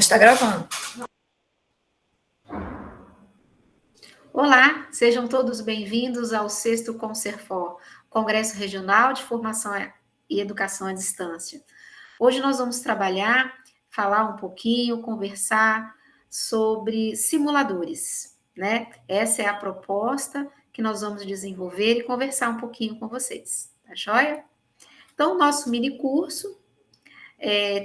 está gravando. Olá, sejam todos bem-vindos ao 6º Concerfor, Congresso Regional de Formação e Educação à Distância. Hoje nós vamos falar um pouquinho, conversar sobre simuladores, né? Essa é a proposta que nós vamos desenvolver e conversar um pouquinho com vocês, tá joia? Então, o nosso mini curso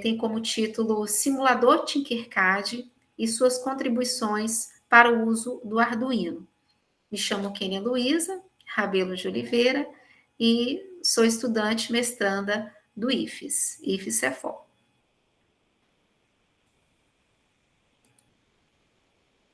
tem como título Simulador Tinkercad e suas contribuições para o uso do Arduino. Me chamo Kênia Luísa Rabelo de Oliveira e sou estudante mestranda do IFES-CEFOL.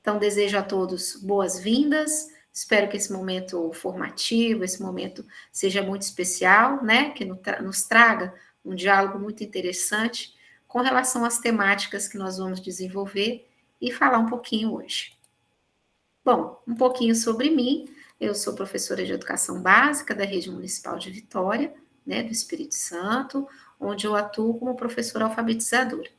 Então, desejo a todos boas-vindas, espero que esse momento formativo, esse momento seja muito especial, né? Que nos traga um diálogo muito interessante com relação às temáticas que nós vamos desenvolver e falar um pouquinho hoje. Bom, um pouquinho sobre mim. Eu sou professora de Educação Básica da Rede Municipal de Vitória, né, do Espírito Santo, onde eu atuo como professora alfabetizadora.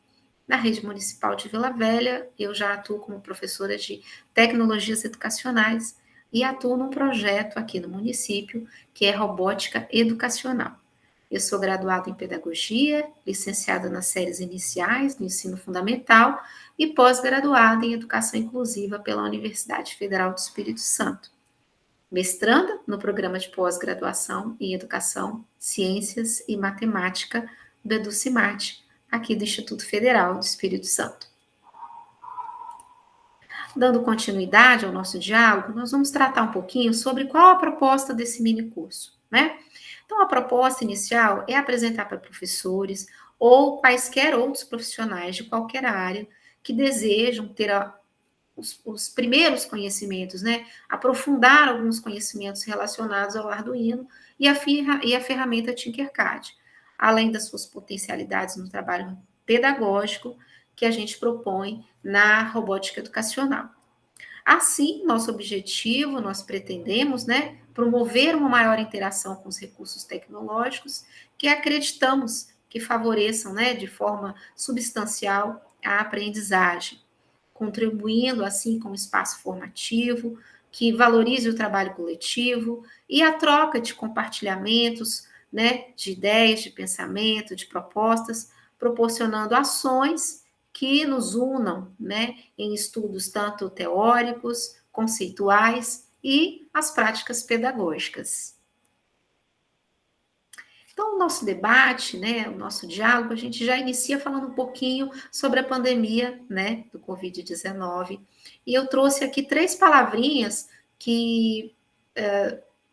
Na Rede Municipal de Vila Velha, eu já atuo como professora de Tecnologias Educacionais e atuo num projeto aqui no município, que é Robótica Educacional. Eu sou graduada em Pedagogia, licenciada nas séries iniciais do ensino fundamental e pós-graduada em Educação Inclusiva pela Universidade Federal do Espírito Santo. Mestranda no programa de pós-graduação em Educação, Ciências e Matemática do EduCimate, aqui do Instituto Federal do Espírito Santo. Dando continuidade ao nosso diálogo, nós vamos tratar um pouquinho sobre qual a proposta desse mini curso, né? Então, a proposta inicial é apresentar para professores ou quaisquer outros profissionais de qualquer área que desejam ter os primeiros conhecimentos, né? Aprofundar alguns conhecimentos relacionados ao Arduino e a ferramenta Tinkercad, além das suas potencialidades no trabalho pedagógico que a gente propõe na robótica educacional. Assim, nosso objetivo, nós pretendemos, né, promover uma maior interação com os recursos tecnológicos que acreditamos que favoreçam, né, de forma substancial a aprendizagem, contribuindo, assim, com o espaço formativo, que valorize o trabalho coletivo e a troca de compartilhamentos, né, de ideias, de pensamento, de propostas, proporcionando ações que nos unam, né, em estudos tanto teóricos, conceituais e as práticas pedagógicas. Então, o nosso debate, né, o nosso diálogo, a gente já inicia falando um pouquinho sobre a pandemia, né, do Covid-19, e eu trouxe aqui 3 palavrinhas que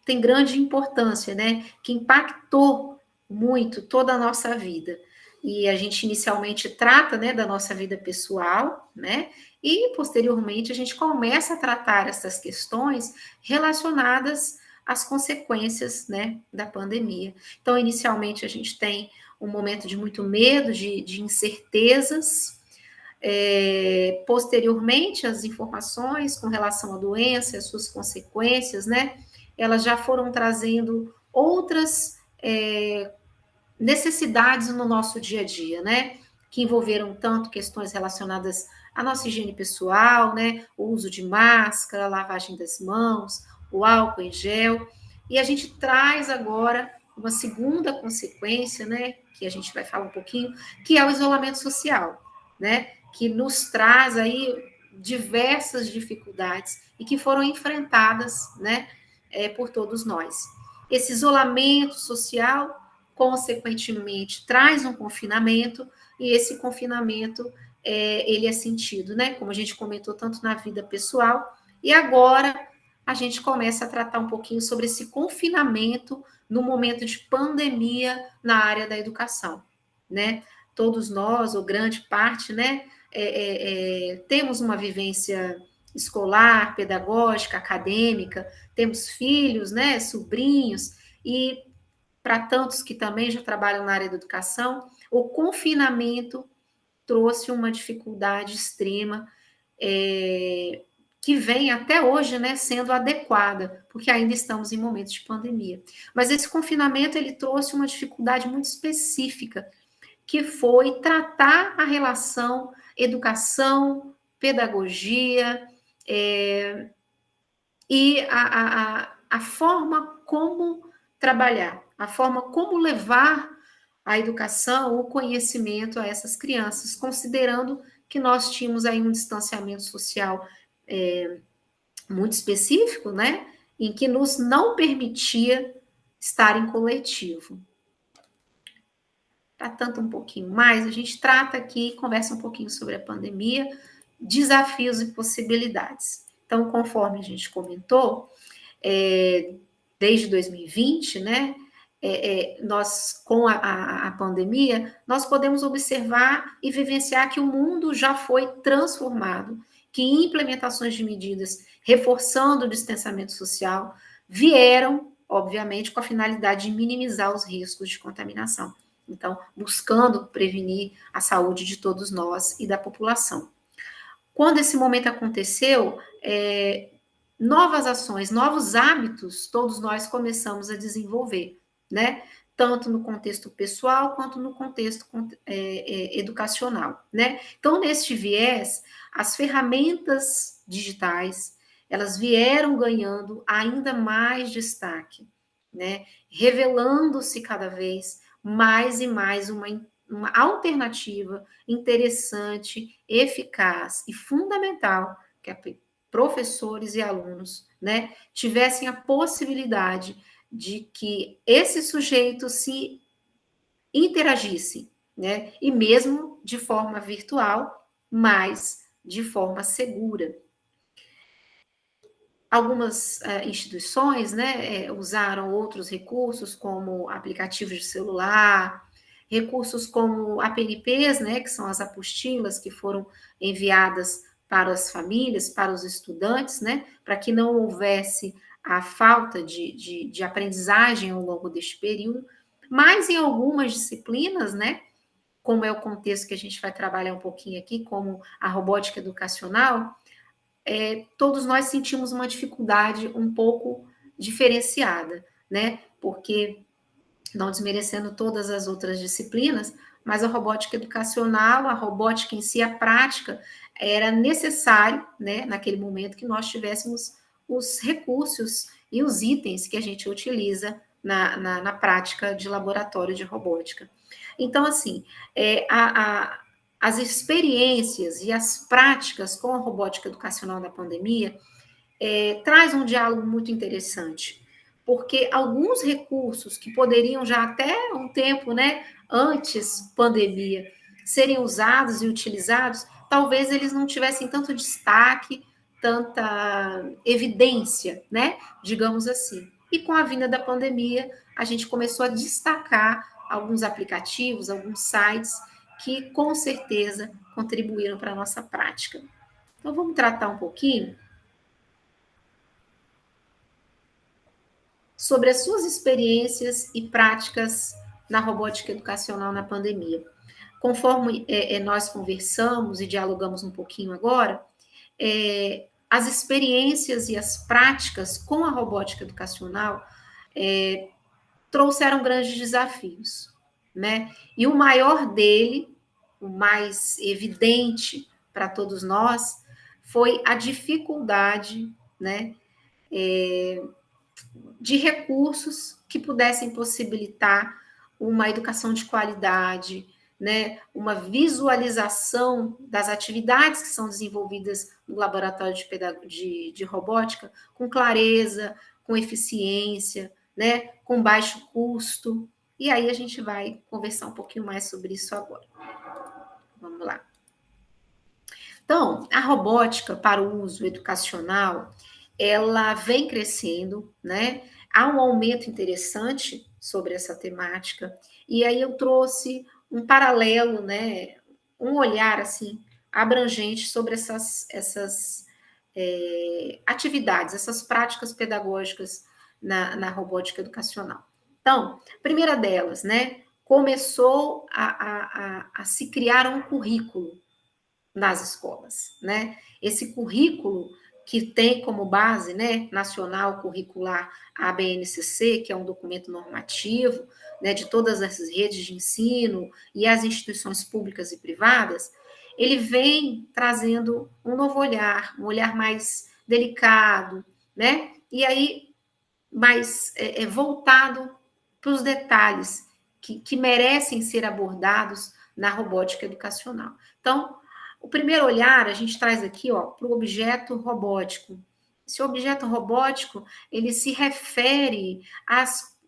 têm grande importância, né, que impactou muito toda a nossa vida. E a gente inicialmente trata, né, da nossa vida pessoal, né, e posteriormente a gente começa a tratar essas questões relacionadas às consequências, né, da pandemia. Então, inicialmente a gente tem um momento de muito medo, de incertezas. Posteriormente, as informações com relação à doença, as suas consequências, né, elas já foram trazendo outras necessidades no nosso dia a dia, né? Que envolveram tanto questões relacionadas à nossa higiene pessoal, né? O uso de máscara, a lavagem das mãos, o álcool em gel. E a gente traz agora uma segunda consequência, né? Que a gente vai falar um pouquinho, que é o isolamento social, né? Que nos traz aí diversas dificuldades e que foram enfrentadas, né? Por todos nós. Esse isolamento social consequentemente, traz um confinamento, e esse confinamento, ele é sentido, né? Como a gente comentou, tanto na vida pessoal, e agora a gente começa a tratar um pouquinho sobre esse confinamento no momento de pandemia na área da educação, né? Todos nós, ou grande parte, né, temos uma vivência escolar, pedagógica, acadêmica, temos filhos, né, sobrinhos, e para tantos que também já trabalham na área da educação, o confinamento trouxe uma dificuldade extrema, que vem até hoje, né, sendo adequada, porque ainda estamos em momentos de pandemia. Mas esse confinamento, ele trouxe uma dificuldade muito específica, que foi tratar a relação educação, pedagogia, e a forma como trabalhar, a forma como levar a educação, o conhecimento a essas crianças, considerando que nós tínhamos aí um distanciamento social muito específico, né, em que nos não permitia estar em coletivo. Tratando um pouquinho mais, a gente trata aqui, conversa um pouquinho sobre a pandemia, desafios e possibilidades. Então, conforme a gente comentou, desde 2020, né, nós, com a pandemia, nós podemos observar e vivenciar que o mundo já foi transformado, que implementações de medidas reforçando o distanciamento social vieram, obviamente, com a finalidade de minimizar os riscos de contaminação. Então, buscando prevenir a saúde de todos nós e da população. Quando esse momento aconteceu, novas ações, novos hábitos, todos nós começamos a desenvolver, né? Tanto no contexto pessoal quanto no contexto educacional, né? Então, neste viés, as ferramentas digitais, elas vieram ganhando ainda mais destaque, né? Revelando-se cada vez mais e mais uma alternativa interessante, eficaz e fundamental que professores e alunos, né, tivessem a possibilidade de que esse sujeito se interagisse, né, e mesmo de forma virtual, mas de forma segura. Algumas instituições, né, usaram outros recursos, como aplicativos de celular, recursos como APNPs, né, que são as apostilas que foram enviadas para as famílias, para os estudantes, né, para que não houvesse a falta de aprendizagem ao longo deste período, mas em algumas disciplinas, né, como é o contexto que a gente vai trabalhar um pouquinho aqui, como a robótica educacional, todos nós sentimos uma dificuldade um pouco diferenciada, né? Porque, não desmerecendo todas as outras disciplinas, mas a robótica educacional, a robótica em si, a prática, era necessário, né, naquele momento, que nós tivéssemos os recursos e os itens que a gente utiliza na prática de laboratório de robótica. Então, assim, as experiências e as práticas com a robótica educacional na pandemia traz um diálogo muito interessante, porque alguns recursos que poderiam já até um tempo, né, antes pandemia, serem usados e utilizados, talvez eles não tivessem tanto destaque, tanta evidência, né, digamos assim. E com a vinda da pandemia, a gente começou a destacar alguns aplicativos, alguns sites que com certeza contribuíram para a nossa prática. Então vamos tratar um pouquinho sobre as suas experiências e práticas na robótica educacional na pandemia. Conforme nós conversamos e dialogamos um pouquinho agora, as experiências e as práticas com a robótica educacional trouxeram grandes desafios, né? E o maior dele, o mais evidente para todos nós, foi a dificuldade, né, de recursos que pudessem possibilitar uma educação de qualidade, né, uma visualização das atividades que são desenvolvidas no laboratório de robótica com clareza, com eficiência, né, com baixo custo. E aí a gente vai conversar um pouquinho mais sobre isso agora. Vamos lá. Então, a robótica para o uso educacional, ela vem crescendo, né? Há um aumento interessante sobre essa temática, e aí eu trouxe um paralelo, né? Um olhar, assim, abrangente sobre essas atividades, essas práticas pedagógicas na robótica educacional. Então, primeira delas, né? Começou a se criar um currículo nas escolas, né? Esse currículo que tem como base, né, nacional curricular a BNCC, que é um documento normativo, né, de todas essas redes de ensino e as instituições públicas e privadas, ele vem trazendo um novo olhar, um olhar mais delicado, né, e aí mais voltado para os detalhes que merecem ser abordados na robótica educacional. Então, o primeiro olhar, a gente traz aqui para o objeto robótico. Esse objeto robótico, ele se refere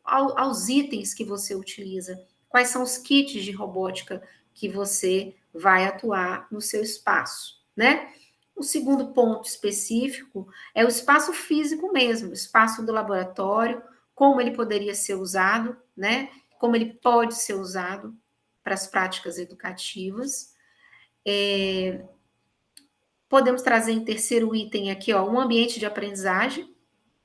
aos itens que você utiliza, quais são os kits de robótica que você vai atuar no seu espaço, né? O segundo ponto específico é o espaço físico mesmo, o espaço do laboratório, como ele poderia ser usado, né? Como ele pode ser usado para as práticas educativas. Podemos trazer em terceiro item aqui, um ambiente de aprendizagem,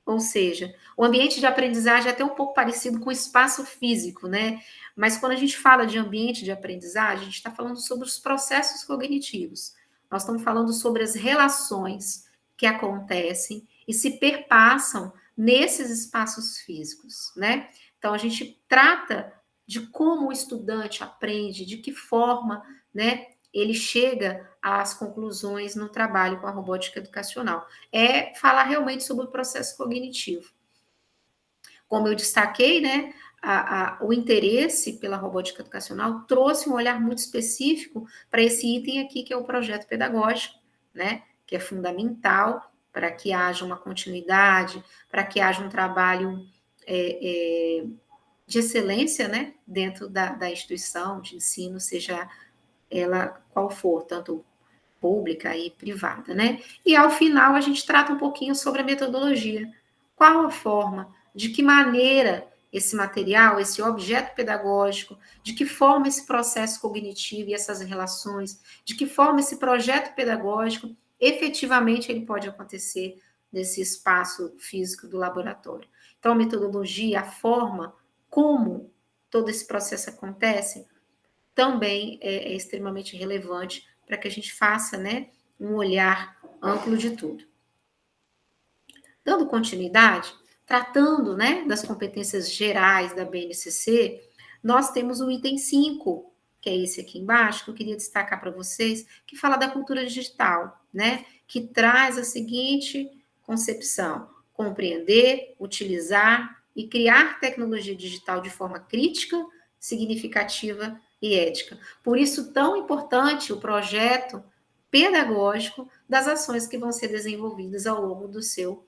ou seja, o ambiente de aprendizagem é até um pouco parecido com o espaço físico, né? Mas quando a gente fala de ambiente de aprendizagem, a gente está falando sobre os processos cognitivos. Nós estamos falando sobre as relações que acontecem e se perpassam nesses espaços físicos, né? Então, a gente trata de como o estudante aprende, de que forma, né, ele chega às conclusões no trabalho com a robótica educacional. É falar realmente sobre o processo cognitivo. Como eu destaquei, né, o interesse pela robótica educacional trouxe um olhar muito específico para esse item aqui, que é o projeto pedagógico, né, que é fundamental para que haja uma continuidade, para que haja um trabalho de excelência, né, dentro da instituição de ensino, seja ela qual for, tanto pública e privada, né? E ao final a gente trata um pouquinho sobre a metodologia. Qual a forma, de que maneira esse material, esse objeto pedagógico, de que forma esse processo cognitivo e essas relações, de que forma esse projeto pedagógico efetivamente ele pode acontecer nesse espaço físico do laboratório. Então, a metodologia, a forma como todo esse processo acontece, também é extremamente relevante para que a gente faça, né, um olhar amplo de tudo. Dando continuidade, tratando, né, das competências gerais da BNCC, nós temos o item 5, que é esse aqui embaixo, que eu queria destacar para vocês, que fala da cultura digital, né, que traz a seguinte concepção: compreender, utilizar e criar tecnologia digital de forma crítica, significativa e ética. Por isso, tão importante o projeto pedagógico das ações que vão ser desenvolvidas ao longo do seu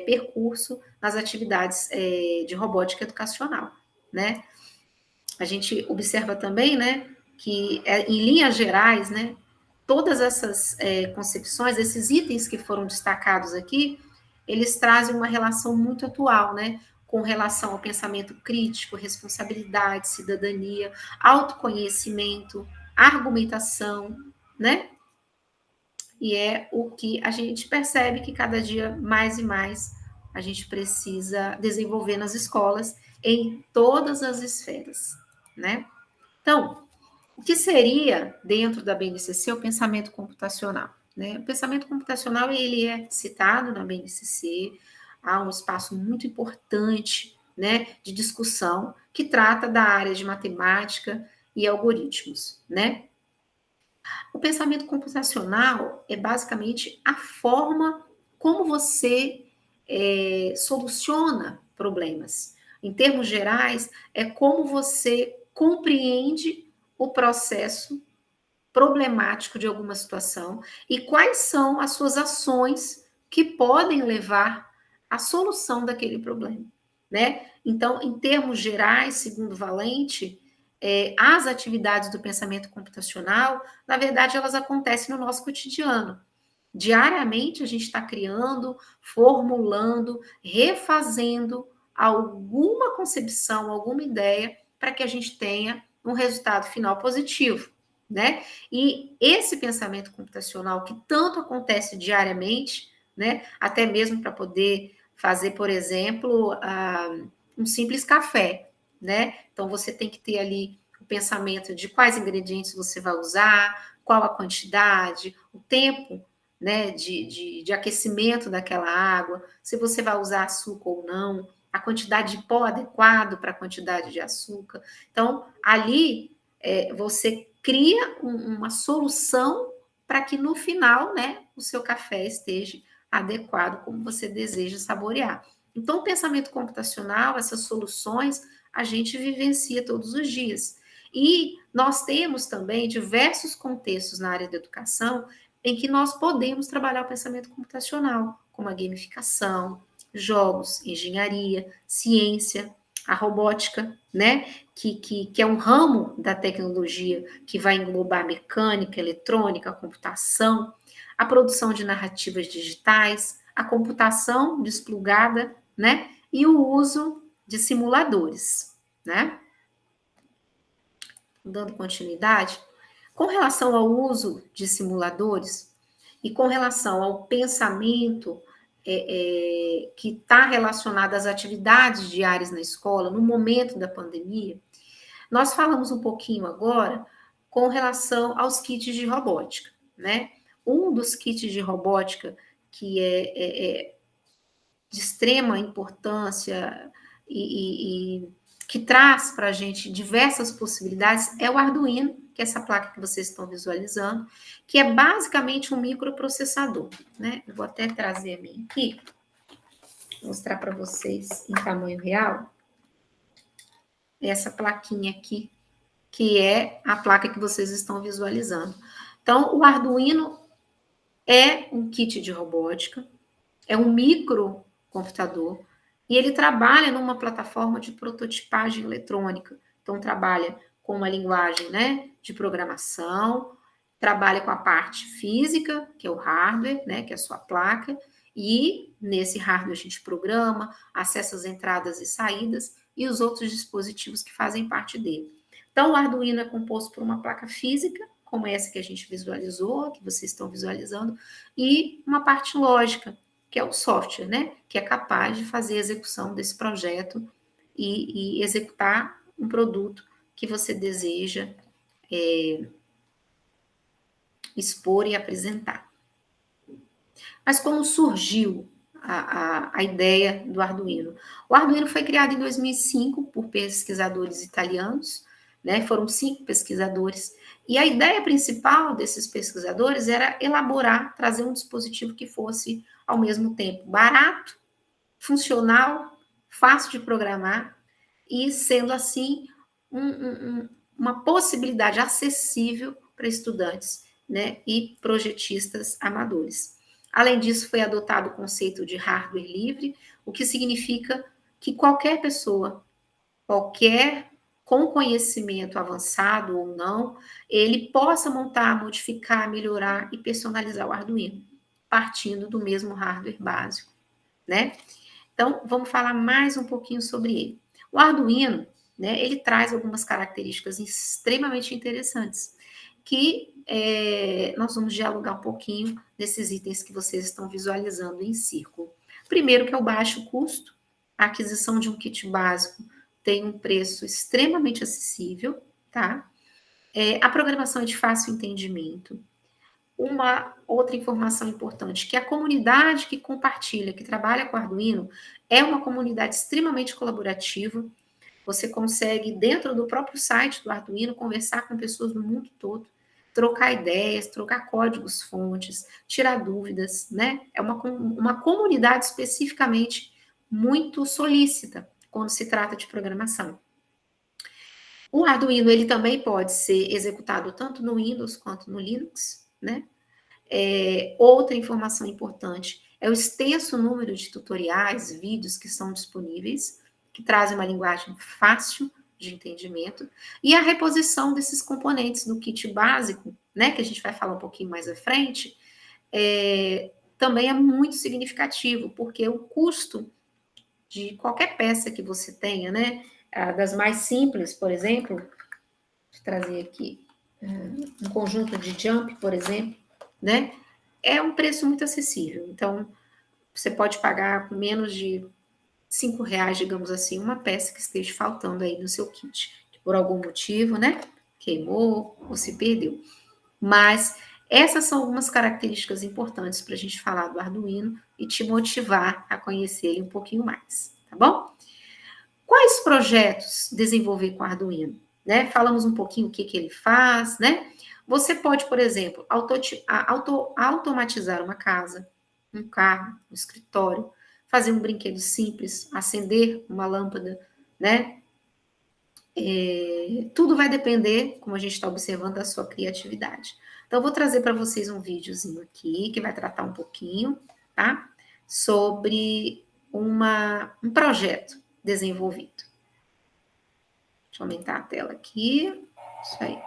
percurso nas atividades de robótica educacional, né? A gente observa também, né, que em linhas gerais, né, todas essas concepções, esses itens que foram destacados aqui, eles trazem uma relação muito atual, né, com relação ao pensamento crítico, responsabilidade, cidadania, autoconhecimento, argumentação, né? E é o que a gente percebe que cada dia mais e mais a gente precisa desenvolver nas escolas em todas as esferas, né? Então, o que seria, dentro da BNCC, o pensamento computacional? Né? O pensamento computacional, ele é citado na BNCC, há um espaço muito importante, né, de discussão, que trata da área de matemática e algoritmos, né? O pensamento computacional é basicamente a forma como você soluciona problemas. Em termos gerais, é como você compreende o processo problemático de alguma situação e quais são as suas ações que podem levar à solução daquele problema, né? Então, em termos gerais, segundo Valente, as atividades do pensamento computacional, na verdade, elas acontecem no nosso cotidiano. Diariamente, a gente está criando, formulando, refazendo alguma concepção, alguma ideia, para que a gente tenha um resultado final positivo, né? E esse pensamento computacional que tanto acontece diariamente, né? Até mesmo para poder fazer, por exemplo, um simples café, né? Então você tem que ter ali o pensamento de quais ingredientes você vai usar, qual a quantidade, o tempo né, de aquecimento daquela água, se você vai usar açúcar ou não, a quantidade de pó adequado para a quantidade de açúcar. Então, ali você cria uma solução para que no final, né, o seu café esteja adequado como você deseja saborear. Então, o pensamento computacional, essas soluções, a gente vivencia todos os dias. E nós temos também diversos contextos na área da educação em que nós podemos trabalhar o pensamento computacional, como a gamificação, jogos, engenharia, ciência, a robótica, né? Que é um ramo da tecnologia que vai englobar mecânica, eletrônica, computação, a produção de narrativas digitais, a computação desplugada, né? E o uso de simuladores, né? Dando continuidade, com relação ao uso de simuladores e com relação ao pensamento que está relacionado às atividades diárias na escola, no momento da pandemia, nós falamos um pouquinho agora com relação aos kits de robótica, né? Um dos kits de robótica que é de extrema importância e que traz para a gente diversas possibilidades é o Arduino, que é essa placa que vocês estão visualizando, que é basicamente um microprocessador, né? Eu vou até trazer a minha aqui, mostrar para vocês em tamanho real, essa plaquinha aqui, que é a placa que vocês estão visualizando. Então, o Arduino é um kit de robótica, é um microcomputador, e ele trabalha numa plataforma de prototipagem eletrônica. Então, trabalha com uma linguagem, né, de programação, trabalha com a parte física, que é o hardware, né, que é a sua placa, e nesse hardware a gente programa, acessa as entradas e saídas e os outros dispositivos que fazem parte dele. Então, o Arduino é composto por uma placa física, como essa que a gente visualizou, que vocês estão visualizando, e uma parte lógica, que é o software, né? Que é capaz de fazer a execução desse projeto e executar um produto que você deseja expor e apresentar. Mas como surgiu a ideia do Arduino? O Arduino foi criado em 2005 por pesquisadores italianos, né? Foram 5 pesquisadores. E a ideia principal desses pesquisadores era elaborar, trazer um dispositivo que fosse, ao mesmo tempo, barato, funcional, fácil de programar e, sendo assim, uma possibilidade acessível para estudantes, né, e projetistas amadores. Além disso, foi adotado o conceito de hardware livre, o que significa que qualquer pessoa, qualquer com conhecimento avançado ou não, ele possa montar, modificar, melhorar e personalizar o Arduino, partindo do mesmo hardware básico, né? Então, vamos falar mais um pouquinho sobre ele. O Arduino, né, ele traz algumas características extremamente interessantes, que nós vamos dialogar um pouquinho desses itens que vocês estão visualizando em círculo. Primeiro, que é o baixo custo. A aquisição de um kit básico tem um preço extremamente acessível, tá? A programação é de fácil entendimento. Uma outra informação importante, que a comunidade que compartilha, que trabalha com Arduino, é uma comunidade extremamente colaborativa. Você consegue, dentro do próprio site do Arduino, conversar com pessoas do mundo todo, trocar ideias, trocar códigos-fontes, tirar dúvidas, né? É uma comunidade especificamente muito solícita quando se trata de programação. O Arduino, ele também pode ser executado tanto no Windows quanto no Linux, né? Outra informação importante é o extenso número de tutoriais, vídeos que são disponíveis, que trazem uma linguagem fácil de entendimento, e a reposição desses componentes no kit básico, né, que a gente vai falar um pouquinho mais à frente, também é muito significativo, porque o custo de qualquer peça que você tenha, né, das mais simples, por exemplo, vou trazer aqui um conjunto de jump, por exemplo, né, é um preço muito acessível. Então, você pode pagar com menos de R$ 5, digamos assim, uma peça que esteja faltando aí no seu kit, que por algum motivo, né, queimou ou se perdeu. Mas Essas são algumas características importantes para a gente falar do Arduino e te motivar a conhecer ele um pouquinho mais, tá bom? Quais projetos desenvolver com Arduino? Né? Falamos um pouquinho o que ele faz, né? Você pode, por exemplo, automatizar uma casa, um carro, um escritório, fazer um brinquedo simples, acender uma lâmpada, né? Tudo vai depender, como a gente está observando, da sua criatividade. Então, eu vou trazer para vocês um videozinho aqui, que vai tratar um pouquinho, tá? Sobre um projeto desenvolvido. Deixa eu aumentar a tela aqui. Isso aí.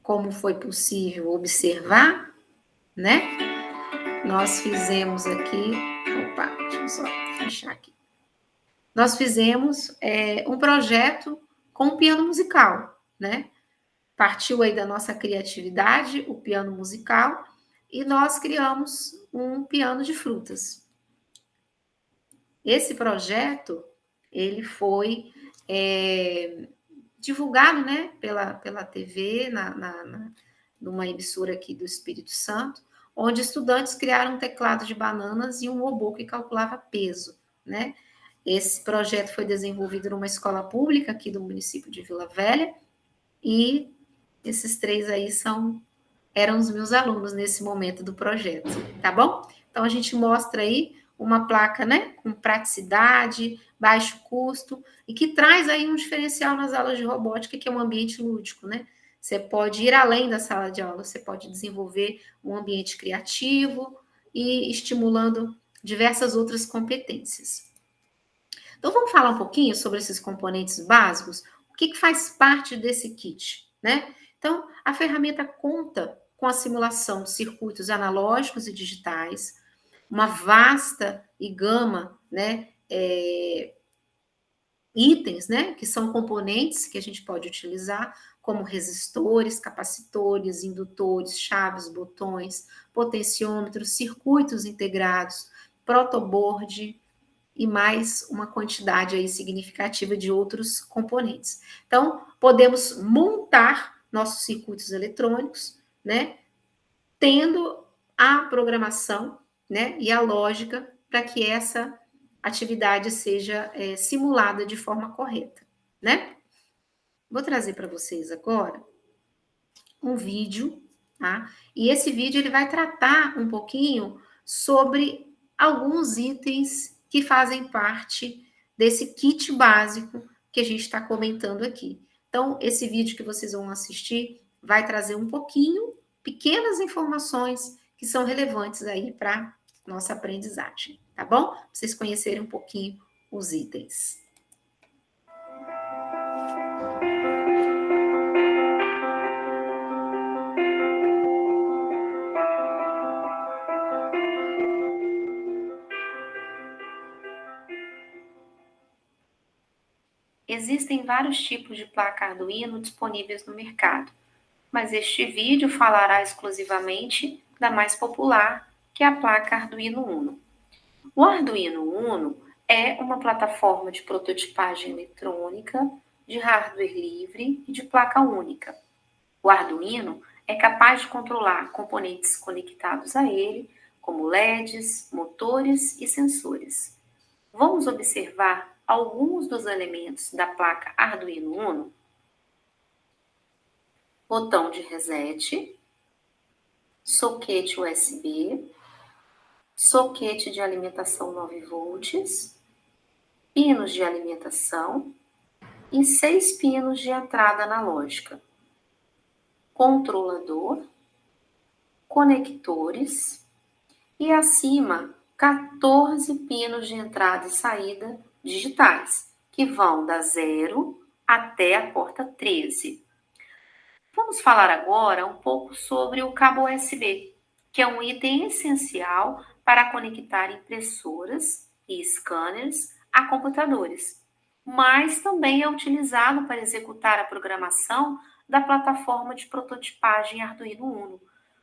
Como foi possível observar, né? Nós fizemos aqui. Opa, deixa eu só fechar aqui. Nós fizemos um projeto com um piano musical, né? Partiu aí da nossa criatividade, o piano musical, e nós criamos um piano de frutas. Esse projeto, ele foi divulgado, né, pela TV, numa emissora aqui do Espírito Santo, onde estudantes criaram um teclado de bananas e um robô que calculava peso, né? Esse projeto foi desenvolvido numa escola pública aqui do município de Vila Velha, e esses três aí eram os meus alunos nesse momento do projeto, tá bom? Então, a gente mostra aí uma placa, né, com praticidade, baixo custo, e que traz aí um diferencial nas aulas de robótica, que é um ambiente lúdico, né? Você pode ir além da sala de aula, você pode desenvolver um ambiente criativo e estimulando diversas outras competências. Então, vamos falar um pouquinho sobre esses componentes básicos? O que faz parte desse kit, né? Então, a ferramenta conta com a simulação de circuitos analógicos e digitais, uma vasta e gama, né, itens, né, que são componentes que a gente pode utilizar, como resistores, capacitores, indutores, chaves, botões, potenciômetros, circuitos integrados, protoboard, e mais uma quantidade aí significativa de outros componentes. Então, podemos montar nossos circuitos eletrônicos, né, tendo a programação, né, e a lógica para que essa atividade seja simulada de forma correta, né? Vou trazer para vocês agora um vídeo, tá? E esse vídeo ele vai tratar um pouquinho sobre alguns itens que fazem parte desse kit básico que a gente está comentando aqui. Então, esse vídeo que vocês vão assistir vai trazer um pouquinho, pequenas informações que são relevantes aí para nossa aprendizagem, tá bom? Pra vocês conhecerem um pouquinho os itens. Existem vários tipos de placa Arduino disponíveis no mercado, mas este vídeo falará exclusivamente da mais popular, que é a placa Arduino Uno. O Arduino Uno é uma plataforma de prototipagem eletrônica, de hardware livre e de placa única. O Arduino é capaz de controlar componentes conectados a ele, como LEDs, motores e sensores. Vamos observar alguns dos elementos da placa Arduino Uno. Botão de reset, soquete USB, soquete de alimentação 9 volts, pinos de alimentação e 6 pinos de entrada analógica, controlador, conectores e acima 14 pinos de entrada e saída digitais, que vão da 0 até a porta 13. Vamos falar agora um pouco sobre o cabo USB. que é um item essencial para conectar impressoras e scanners a computadores, mas também é utilizado para executar a programação da plataforma de prototipagem Arduino Uno.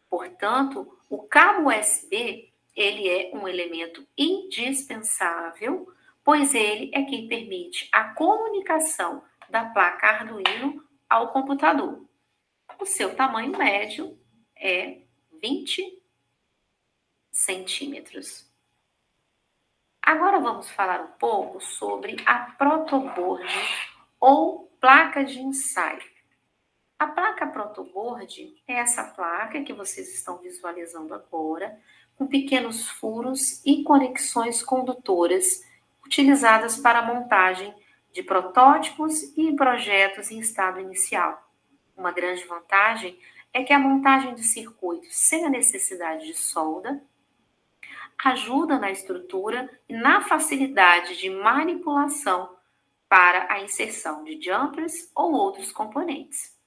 Portanto, o cabo USB, ele é um elemento indispensável, pois ele é quem permite a comunicação da placa Arduino ao computador. O seu tamanho médio é 20 centímetros. Agora vamos falar um pouco sobre a protoboard ou placa de ensaio. A placa protoboard é essa placa que vocês estão visualizando agora, com pequenos furos e conexões condutoras utilizadas para a montagem de protótipos e projetos em estado inicial. Uma grande vantagem é que a montagem de circuitos sem a necessidade de solda ajuda na estrutura e na facilidade de manipulação para a inserção de jumpers ou outros componentes.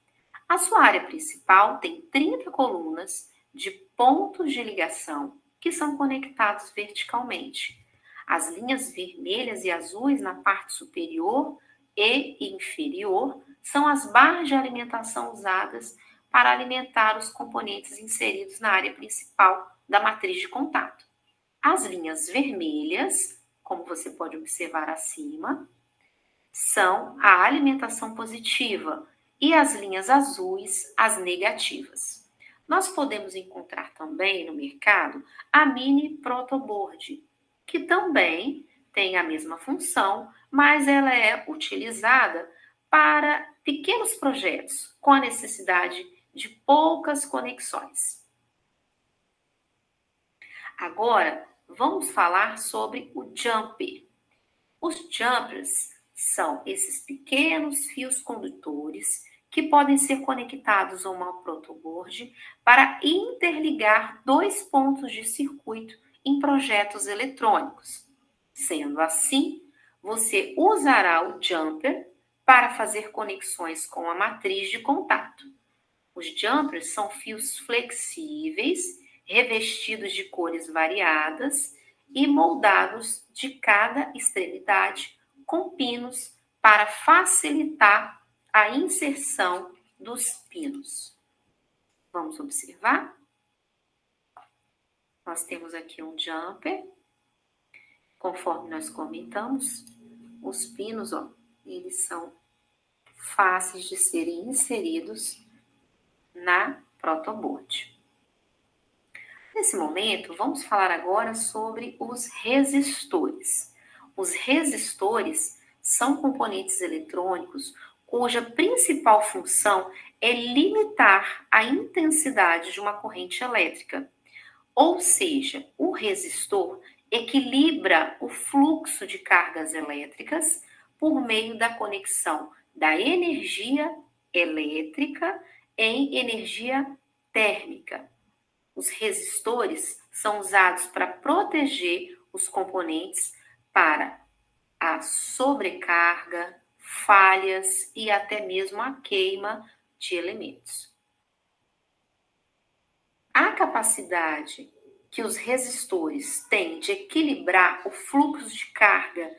A sua área principal tem 30 colunas de pontos de ligação que são conectados verticalmente. As linhas vermelhas e azuis na parte superior e inferior são as barras de alimentação usadas para alimentar os componentes inseridos na área principal da matriz de contato. As linhas vermelhas, como você pode observar acima, são a alimentação positiva e as linhas azuis, as negativas. Nós podemos encontrar também no mercado a mini protoboard, que também tem a mesma função, mas ela é utilizada para pequenos projetos com a necessidade de poucas conexões. Agora, vamos falar sobre o jumper. Os jumpers são esses pequenos fios condutores que podem ser conectados a uma protoboard para interligar dois pontos de circuito em projetos eletrônicos. Sendo assim, você usará o jumper para fazer conexões com a matriz de contato. Os jumpers são fios flexíveis, revestidos de cores variadas e moldados de cada extremidade com pinos para facilitar a inserção dos pinos. Vamos observar? Nós temos aqui um jumper. Conforme nós comentamos, os pinos, eles são fáceis de serem inseridos na protoboard. Nesse momento, vamos falar agora sobre os resistores. Os resistores são componentes eletrônicos cuja principal função é limitar a intensidade de uma corrente elétrica. Ou seja, o resistor equilibra o fluxo de cargas elétricas por meio da conexão da energia elétrica em energia térmica. Os resistores são usados para proteger os componentes para a sobrecarga, falhas e até mesmo a queima de elementos. A capacidade que os resistores têm de equilibrar o fluxo de carga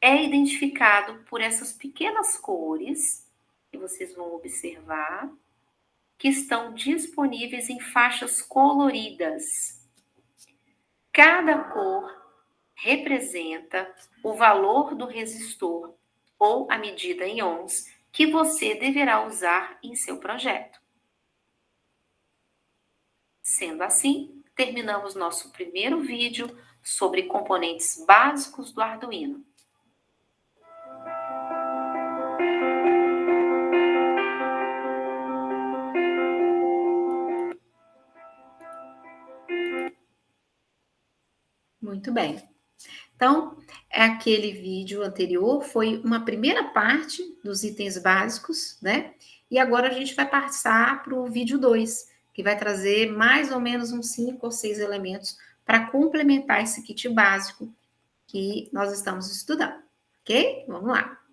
é identificado por essas pequenas cores que vocês vão observar, que estão disponíveis em faixas coloridas. Cada cor representa o valor do resistor ou a medida em ohms que você deverá usar em seu projeto. Sendo assim, terminamos nosso primeiro vídeo sobre componentes básicos do Arduino. Muito bem. Então, aquele vídeo anterior foi uma primeira parte dos itens básicos, né? E agora a gente vai passar para o vídeo 2, que vai trazer mais ou menos uns 5 ou 6 elementos para complementar esse kit básico que nós estamos estudando, ok? Vamos lá.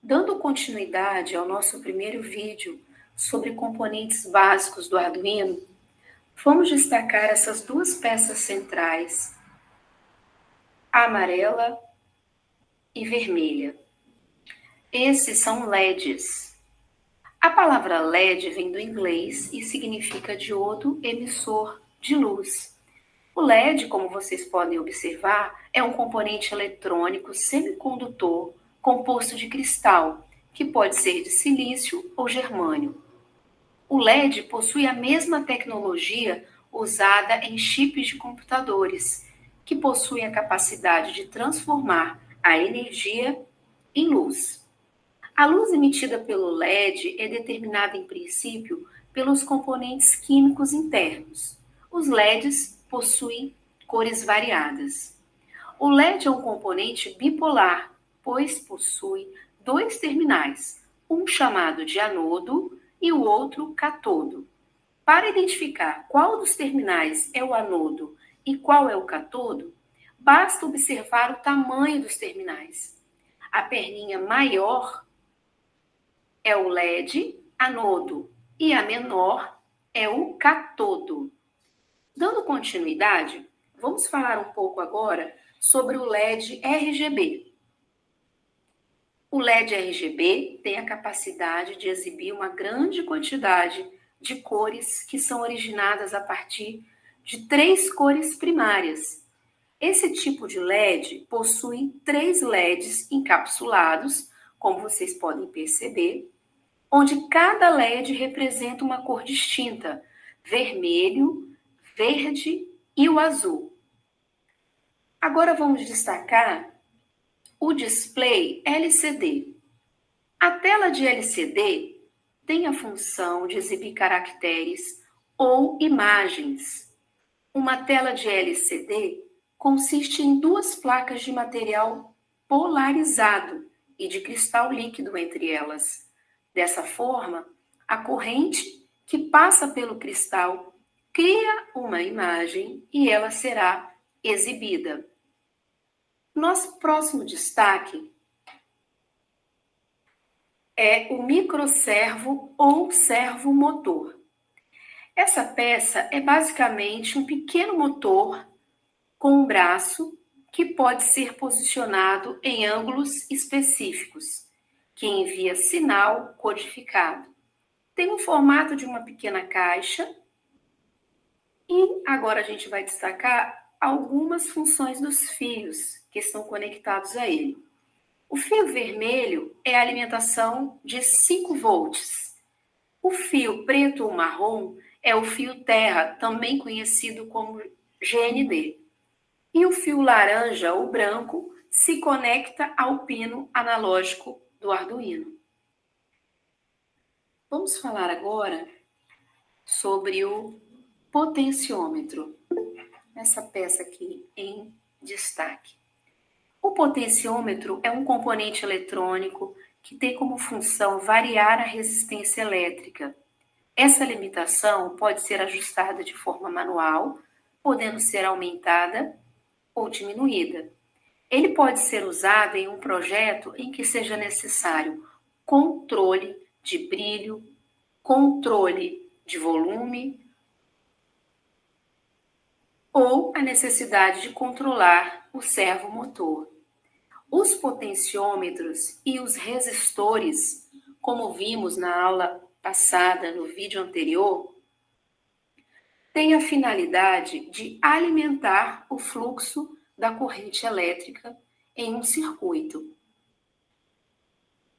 Dando continuidade ao nosso primeiro vídeo sobre componentes básicos do Arduino, vamos destacar essas duas peças centrais, a amarela e vermelha. Esses são LEDs. A palavra LED vem do inglês e significa diodo emissor de luz. O LED, como vocês podem observar, é um componente eletrônico semicondutor composto de cristal, que pode ser de silício ou germânio. O LED possui a mesma tecnologia usada em chips de computadores, que possuem a capacidade de transformar a energia em luz. A luz emitida pelo LED é determinada, em princípio, pelos componentes químicos internos. Os LEDs possuem cores variadas. O LED é um componente bipolar, pois possui dois terminais, um chamado de anodo e o outro catodo. Para identificar qual dos terminais é o anodo e qual é o catodo, basta observar o tamanho dos terminais. A perninha maior é o LED anodo e a menor é o catodo. Dando continuidade, vamos falar um pouco agora sobre o LED RGB. O LED RGB tem a capacidade de exibir uma grande quantidade de cores que são originadas a partir de 3 cores primárias. Esse tipo de LED possui 3 LEDs encapsulados, como vocês podem perceber, onde cada LED representa uma cor distinta: vermelho, verde e o azul. Agora vamos destacar o display LCD. A tela de LCD tem a função de exibir caracteres ou imagens. Uma tela de LCD consiste em 2 placas de material polarizado e de cristal líquido entre elas. Dessa forma, a corrente que passa pelo cristal cria uma imagem e ela será exibida. Nosso próximo destaque é o microservo ou servomotor. Essa peça é basicamente um pequeno motor com um braço que pode ser posicionado em ângulos específicos, que envia sinal codificado. Tem um formato de uma pequena caixa e agora a gente vai destacar algumas funções dos fios que estão conectados a ele. O fio vermelho é a alimentação de 5 volts. O fio preto ou marrom é o fio terra, também conhecido como GND. E o fio laranja ou branco se conecta ao pino analógico do Arduino. Vamos falar agora sobre o potenciômetro. Essa peça aqui em destaque. O potenciômetro é um componente eletrônico que tem como função variar a resistência elétrica. Essa limitação pode ser ajustada de forma manual, podendo ser aumentada ou diminuída. Ele pode ser usado em um projeto em que seja necessário controle de brilho, controle de volume ou a necessidade de controlar o servomotor. Os potenciômetros e os resistores, como vimos na aula passada, no vídeo anterior, têm a finalidade de alimentar o fluxo da corrente elétrica em um circuito.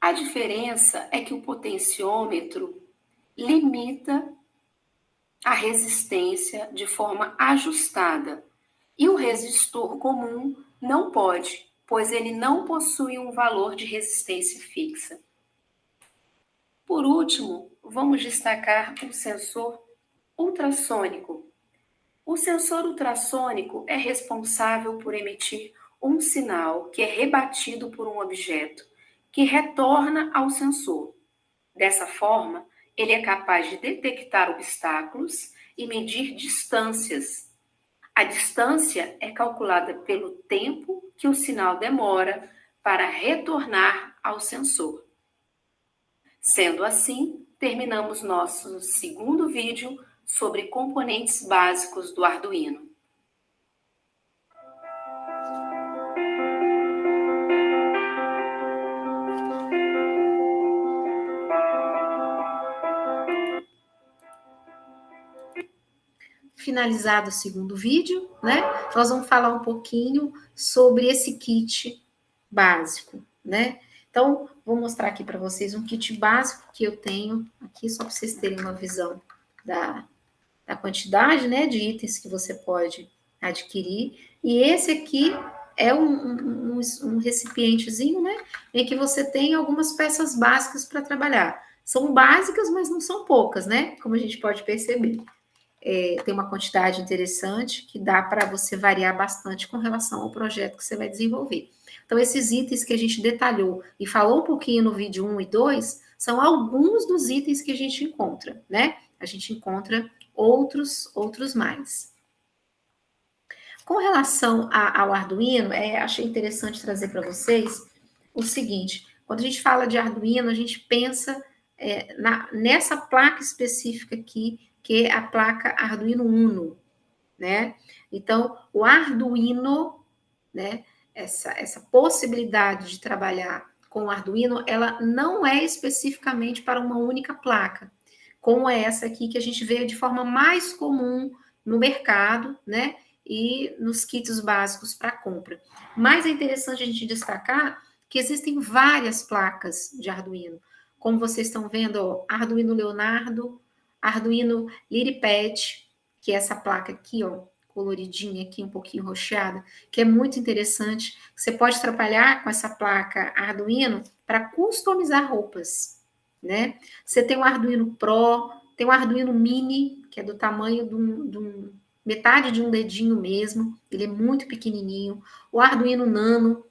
A diferença é que o potenciômetro limita a resistência de forma ajustada e o resistor comum não pode, pois ele não possui um valor de resistência fixa. Por último, vamos destacar o sensor ultrassônico. O sensor ultrassônico é responsável por emitir um sinal que é rebatido por um objeto, que retorna ao sensor. Dessa forma, ele é capaz de detectar obstáculos e medir distâncias. A distância é calculada pelo tempo que o sinal demora para retornar ao sensor. Sendo assim, terminamos nosso segundo vídeo sobre componentes básicos do Arduino. Finalizado o segundo vídeo, né? Nós vamos falar um pouquinho sobre esse kit básico, né? Então, vou mostrar aqui para vocês um kit básico que eu tenho aqui, só para vocês terem uma visão da quantidade, né, de itens que você pode adquirir. E esse aqui é um recipientezinho, né, em que você tem algumas peças básicas para trabalhar. São básicas, mas não são poucas, né, como a gente pode perceber. Tem uma quantidade interessante que dá para você variar bastante com relação ao projeto que você vai desenvolver. Então, esses itens que a gente detalhou e falou um pouquinho no vídeo 1 e 2, são alguns dos itens que a gente encontra, né? A gente encontra outros mais. Com relação ao Arduino, achei interessante trazer para vocês o seguinte: quando a gente fala de Arduino, a gente pensa nessa placa específica aqui, que é a placa Arduino Uno, né? Então, o Arduino, né? Essa possibilidade de trabalhar com o Arduino, ela não é especificamente para uma única placa, como é essa aqui que a gente vê de forma mais comum no mercado, né? E nos kits básicos para compra. Mas é interessante a gente destacar que existem várias placas de Arduino. Como vocês estão vendo, ó, Arduino Leonardo, Arduino LilyPad, que é essa placa aqui, ó, coloridinha aqui, um pouquinho roxeada, que é muito interessante. Você pode trabalhar com essa placa Arduino para customizar roupas, né? Você tem o Arduino Pro, tem o Arduino Mini, que é do tamanho metade de um dedinho mesmo, ele é muito pequenininho. O Arduino Nano,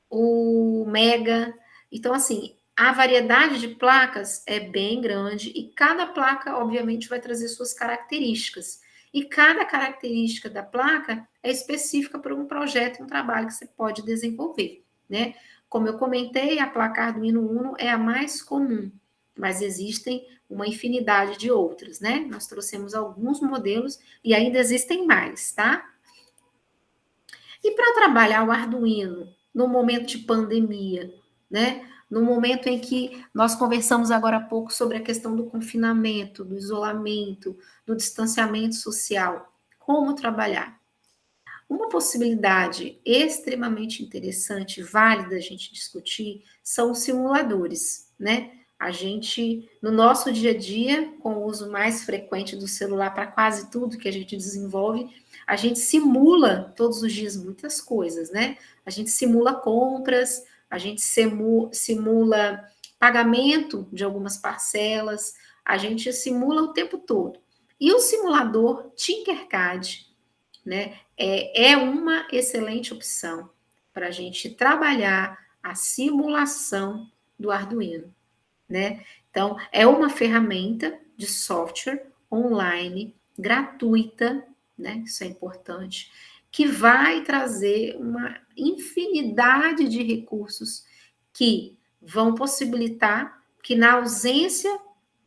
o Mega. Então, assim, a variedade de placas é bem grande e cada placa, obviamente, vai trazer suas características. E cada característica da placa é específica para um projeto, um trabalho que você pode desenvolver, né? Como eu comentei, a placa Arduino Uno é a mais comum, mas existem uma infinidade de outras, né? Nós trouxemos alguns modelos e ainda existem mais, tá? E para trabalhar o Arduino no momento de pandemia, né? No momento em que nós conversamos agora há pouco sobre a questão do confinamento, do isolamento, do distanciamento social, como trabalhar? Uma possibilidade extremamente interessante, válida a gente discutir, são os simuladores, né? A gente, no nosso dia a dia, com o uso mais frequente do celular para quase tudo que a gente desenvolve, a gente simula todos os dias muitas coisas, né? A gente simula compras, a gente simula pagamento de algumas parcelas, a gente simula o tempo todo. E o simulador Tinkercad, né, é uma excelente opção para a gente trabalhar a simulação do Arduino, né? Então, é uma ferramenta de software online gratuita, né? Isso é importante, que vai trazer uma infinidade de recursos que vão possibilitar que, na ausência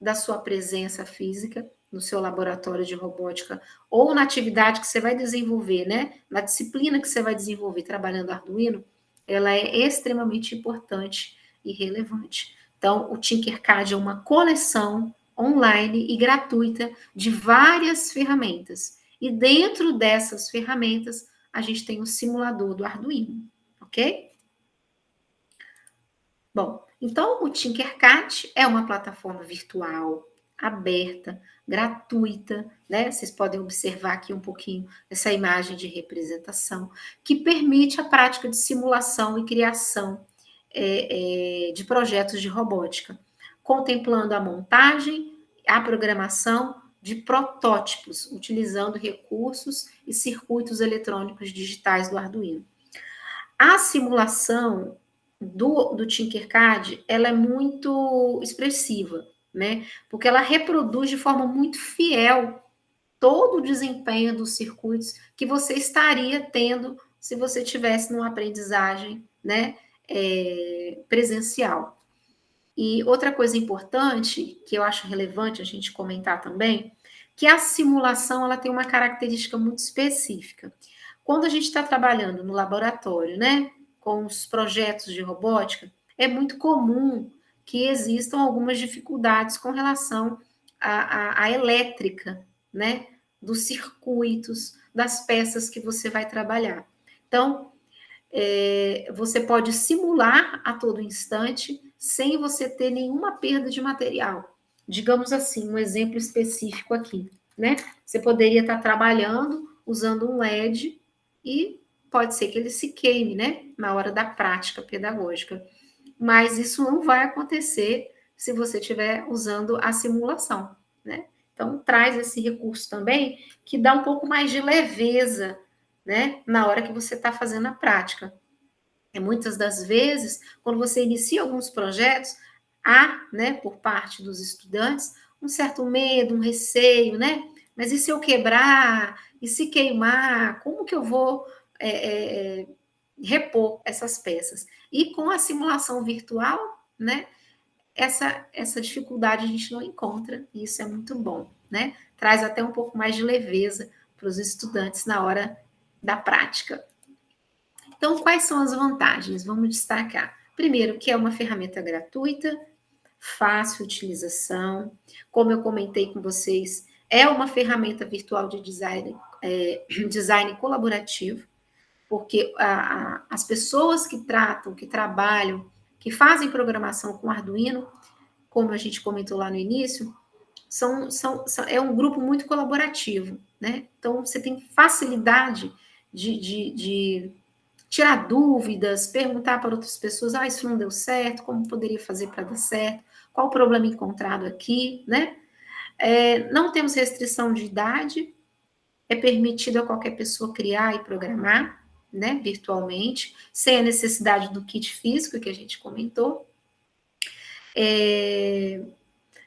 da sua presença física no seu laboratório de robótica ou na atividade que você vai desenvolver, né? Na disciplina que você vai desenvolver trabalhando Arduino, ela é extremamente importante e relevante. Então, o Tinkercad é uma coleção online e gratuita de várias ferramentas. E dentro dessas ferramentas, a gente tem o simulador do Arduino, ok? Bom, então o Tinkercad é uma plataforma virtual, aberta, gratuita, né? Vocês podem observar aqui um pouquinho essa imagem de representação, que permite a prática de simulação e criação de projetos de robótica, contemplando a montagem, a programação de protótipos, utilizando recursos e circuitos eletrônicos digitais do Arduino. A simulação do Tinkercad, ela é muito expressiva, né? Porque ela reproduz de forma muito fiel todo o desempenho dos circuitos que você estaria tendo se você tivesse numa aprendizagem, né, presencial. E outra coisa importante, que eu acho relevante a gente comentar também, que a simulação ela tem uma característica muito específica. Quando a gente está trabalhando no laboratório, né, com os projetos de robótica, é muito comum que existam algumas dificuldades com relação à elétrica, né, dos circuitos, das peças que você vai trabalhar. Então, você pode simular a todo instante sem você ter nenhuma perda de material. Digamos assim, um exemplo específico aqui, né? Você poderia estar trabalhando usando um LED e pode ser que ele se queime, né? Na hora da prática pedagógica. Mas isso não vai acontecer se você estiver usando a simulação, né? Então, traz esse recurso também que dá um pouco mais de leveza, né? Na hora que você está fazendo a prática. Muitas das vezes, quando você inicia alguns projetos, há, né, por parte dos estudantes, um certo medo, um receio, né? Mas e se eu quebrar? E se queimar? Como que eu vou repor essas peças? E com a simulação virtual, né? Essa dificuldade a gente não encontra, e isso é muito bom, né? Traz até um pouco mais de leveza para os estudantes na hora da prática. Então, quais são as vantagens? Vamos destacar. Primeiro, que é uma ferramenta gratuita, fácil utilização. Como eu comentei com vocês, é uma ferramenta virtual de design, design colaborativo, porque as pessoas que tratam, que trabalham, que fazem programação com Arduino, como a gente comentou lá no início, é um grupo muito colaborativo, né? Então, você tem facilidade de tirar dúvidas, perguntar para outras pessoas, isso não deu certo, como poderia fazer para dar certo, qual o problema encontrado aqui, né? Não temos restrição de idade, é permitido a qualquer pessoa criar e programar, né, virtualmente, sem a necessidade do kit físico que a gente comentou.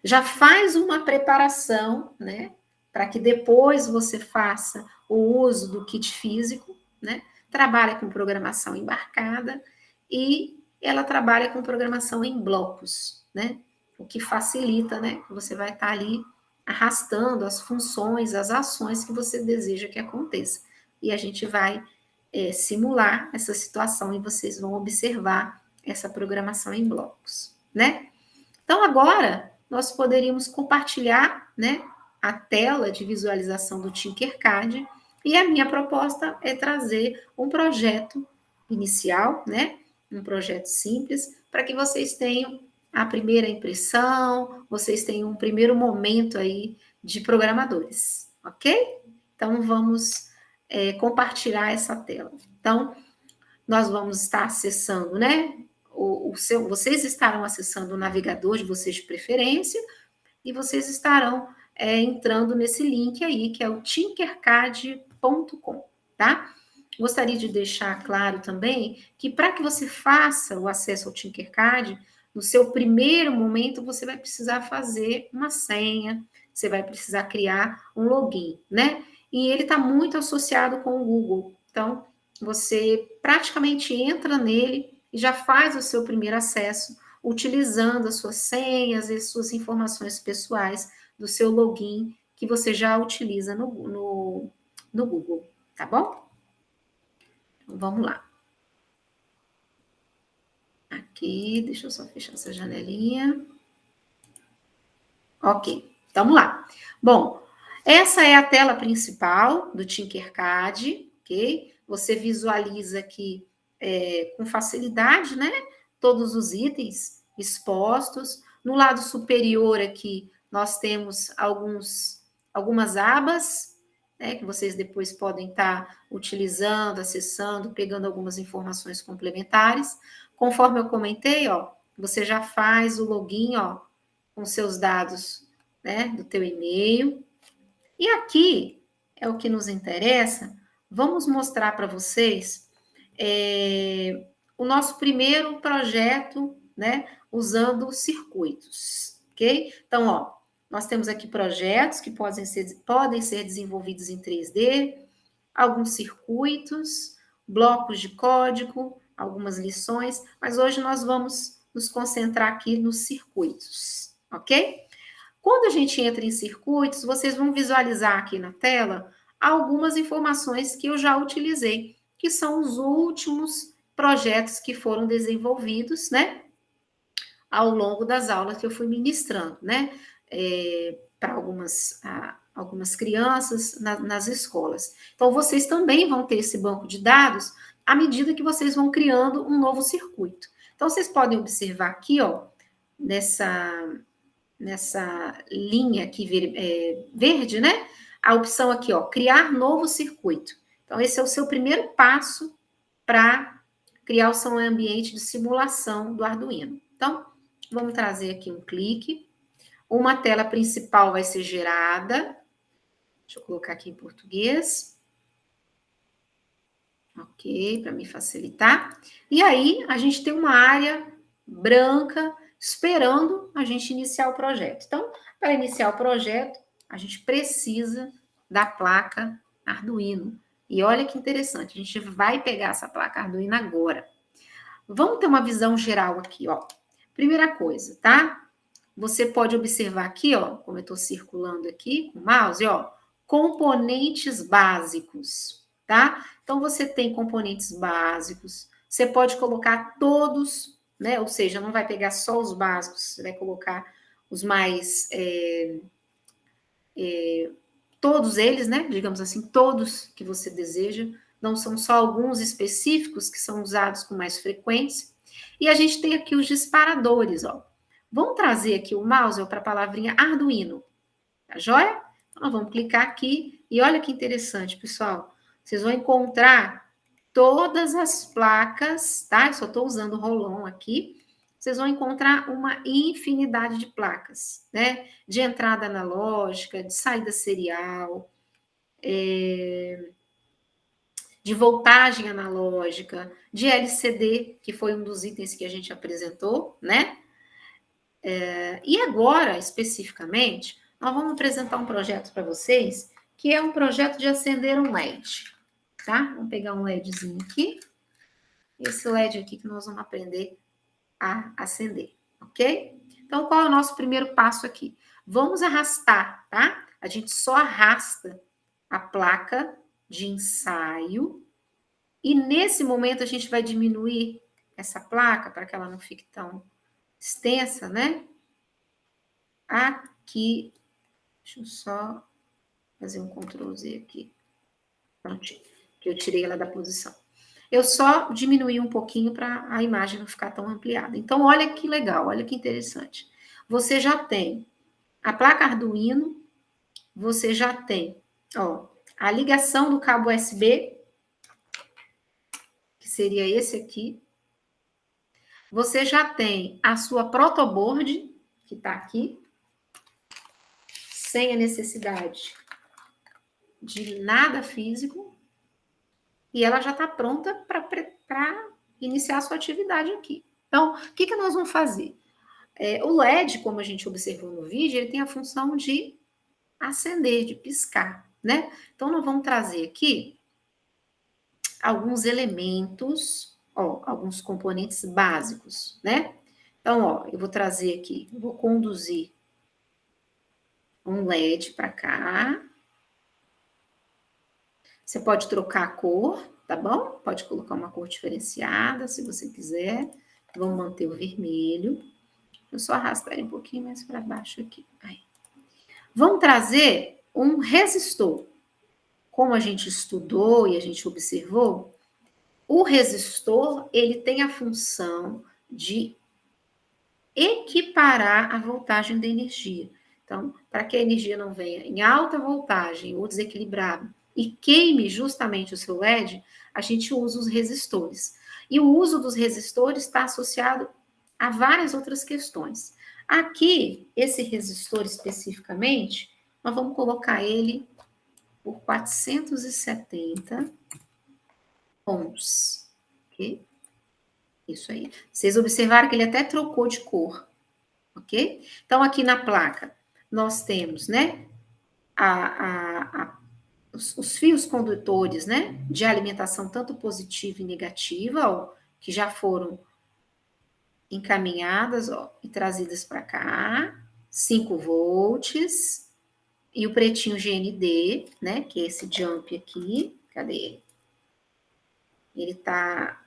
Já faz uma preparação, né, para que depois você faça o uso do kit físico, né? Trabalha com programação embarcada e ela trabalha com programação em blocos, né? O que facilita, né? Você vai estar ali arrastando as funções, as ações que você deseja que aconteça. E a gente vai simular essa situação e vocês vão observar essa programação em blocos, né? Então, agora, nós poderíamos compartilhar, né, a tela de visualização do Tinkercad, e a minha proposta é trazer um projeto inicial, né, um projeto simples, para que vocês tenham a primeira impressão, vocês tenham um primeiro momento aí de programadores, ok? Então, vamos compartilhar essa tela. Então, nós vamos estar acessando, né, vocês estarão acessando o navegador de vocês de preferência e vocês estarão entrando nesse link aí, que é o tinkercad.com, tá? Gostaria de deixar claro também que para que você faça o acesso ao Tinkercad, no seu primeiro momento você vai precisar fazer uma senha, você vai precisar criar um login, né? E ele está muito associado com o Google, então você praticamente entra nele e já faz o seu primeiro acesso utilizando as suas senhas e suas informações pessoais do seu login que você já utiliza no Google, tá bom? Então, vamos lá. Aqui, deixa eu só fechar essa janelinha. Ok, vamos lá. Bom, essa é a tela principal do Tinkercad, ok? Você visualiza aqui com facilidade, né? Todos os itens expostos. No lado superior aqui, nós temos algumas abas, né? Que vocês depois podem estar utilizando, acessando, pegando algumas informações complementares. Conforme eu comentei, ó, você já faz o login, ó, com seus dados, né? Do teu e-mail. E aqui é o que nos interessa. Vamos mostrar para vocês o nosso primeiro projeto, né, usando circuitos, ok? Então, ó, nós temos aqui projetos que podem ser desenvolvidos em 3D, alguns circuitos, blocos de código, algumas lições, mas hoje nós vamos nos concentrar aqui nos circuitos, ok? Quando a gente entra em circuitos, vocês vão visualizar aqui na tela algumas informações que eu já utilizei, que são os últimos projetos que foram desenvolvidos, né, ao longo das aulas que eu fui ministrando, né, para algumas crianças nas escolas. Então, vocês também vão ter esse banco de dados à medida que vocês vão criando um novo circuito. Então, vocês podem observar aqui, ó, nessa linha aqui verde, né? A opção aqui, ó, criar novo circuito. Então, esse é o seu primeiro passo para criar o seu ambiente de simulação do Arduino. Então, vamos trazer aqui um clique. Uma tela principal vai ser gerada. Deixa eu colocar aqui em português. Ok, para me facilitar. E aí, a gente tem uma área branca esperando a gente iniciar o projeto. Então, para iniciar o projeto, a gente precisa da placa Arduino. E olha que interessante, a gente vai pegar essa placa Arduino agora. Vamos ter uma visão geral aqui, ó. Primeira coisa, tá? Você pode observar aqui, ó, como eu estou circulando aqui com o mouse, ó, componentes básicos, tá? Então, você tem componentes básicos, você pode colocar todos, né? Ou seja, não vai pegar só os básicos, você vai colocar os mais... todos eles, né? Digamos assim, todos que você deseja, não são só alguns específicos que são usados com mais frequência. E a gente tem aqui os disparadores, ó. Vamos trazer aqui o mouse para a palavrinha Arduino, tá joia? Então, nós vamos clicar aqui e olha que interessante, pessoal. Vocês vão encontrar todas as placas, tá? Eu só estou usando o Rollon aqui. Vocês vão encontrar uma infinidade de placas, né? De entrada analógica, de saída serial, de voltagem analógica, de LCD, que foi um dos itens que a gente apresentou, né? E agora, especificamente, nós vamos apresentar um projeto para vocês, que é um projeto de acender um LED, tá? Vamos pegar um LEDzinho aqui. Esse LED aqui que nós vamos aprender a acender, ok? Então, qual é o nosso primeiro passo aqui? Vamos arrastar, tá? A gente só arrasta a placa de ensaio e nesse momento a gente vai diminuir essa placa para que ela não fique tão extensa, né? Aqui, deixa eu só fazer um Ctrl Z aqui. Pronto, que eu tirei ela da posição. Eu só diminuí um pouquinho para a imagem não ficar tão ampliada. Então, olha que legal, olha que interessante. Você já tem a placa Arduino, você já tem, ó, a ligação do cabo USB, que seria esse aqui. Você já tem a sua protoboard, que está aqui, sem a necessidade de nada físico, e ela já está pronta para iniciar a sua atividade aqui. Então, o que nós vamos fazer? O LED, como a gente observou no vídeo, ele tem a função de acender, de piscar, né? Então, nós vamos trazer aqui alguns elementos, ó, alguns componentes básicos, né? Então, ó, eu vou trazer aqui, eu vou conduzir um LED para cá. Você pode trocar a cor, tá bom? Pode colocar uma cor diferenciada, se você quiser. Vamos manter o vermelho. Eu só arrastar ele um pouquinho mais para baixo aqui. Aí. Vamos trazer um resistor. Como a gente estudou e a gente observou, o resistor, ele tem a função de equiparar a voltagem da energia. Então, para que a energia não venha em alta voltagem ou desequilibrada e queime justamente o seu LED, a gente usa os resistores. E o uso dos resistores está associado a várias outras questões. Aqui, esse resistor especificamente, nós vamos colocar ele por 470 ohms. Ok? Isso aí. Vocês observaram que ele até trocou de cor. Ok? Então, aqui na placa, nós temos, né, os fios condutores, né, de alimentação tanto positiva e negativa, ó, que já foram encaminhadas, ó, e trazidas para cá, 5 volts, e o pretinho GND, né, que é esse jump aqui, cadê ele? Ele tá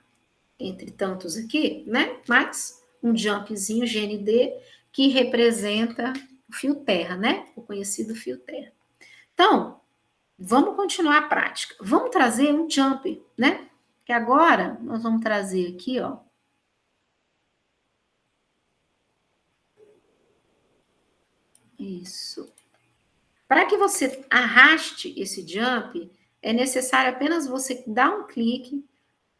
entre tantos aqui, né, mas um jumpzinho GND que representa o fio terra, né, o conhecido fio terra. Então, vamos continuar a prática. Vamos trazer um jump, né, que agora nós vamos trazer aqui, ó, isso. Para que você arraste esse jump, é necessário apenas você dar um clique,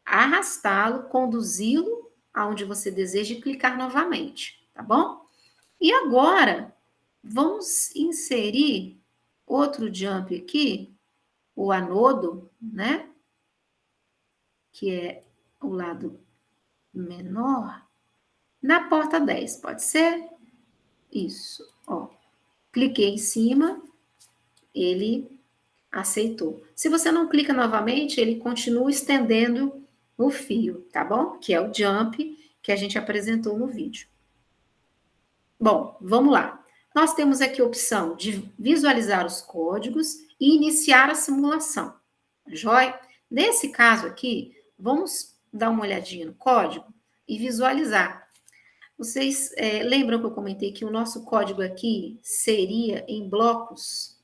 arrastá-lo, conduzi-lo aonde você deseja e clicar novamente, tá bom? E agora, vamos inserir outro jump aqui, o anodo, né? Que é o lado menor, na porta 10, pode ser? Isso, ó. Cliquei em cima, ele aceitou. Se você não clica novamente, ele continua estendendo o fio, tá bom? Que é o jump que a gente apresentou no vídeo. Bom, vamos lá. Nós temos aqui a opção de visualizar os códigos e iniciar a simulação. Joia? Nesse caso aqui, vamos dar uma olhadinha no código e visualizar. Vocês lembram que eu comentei que o nosso código aqui seria em blocos,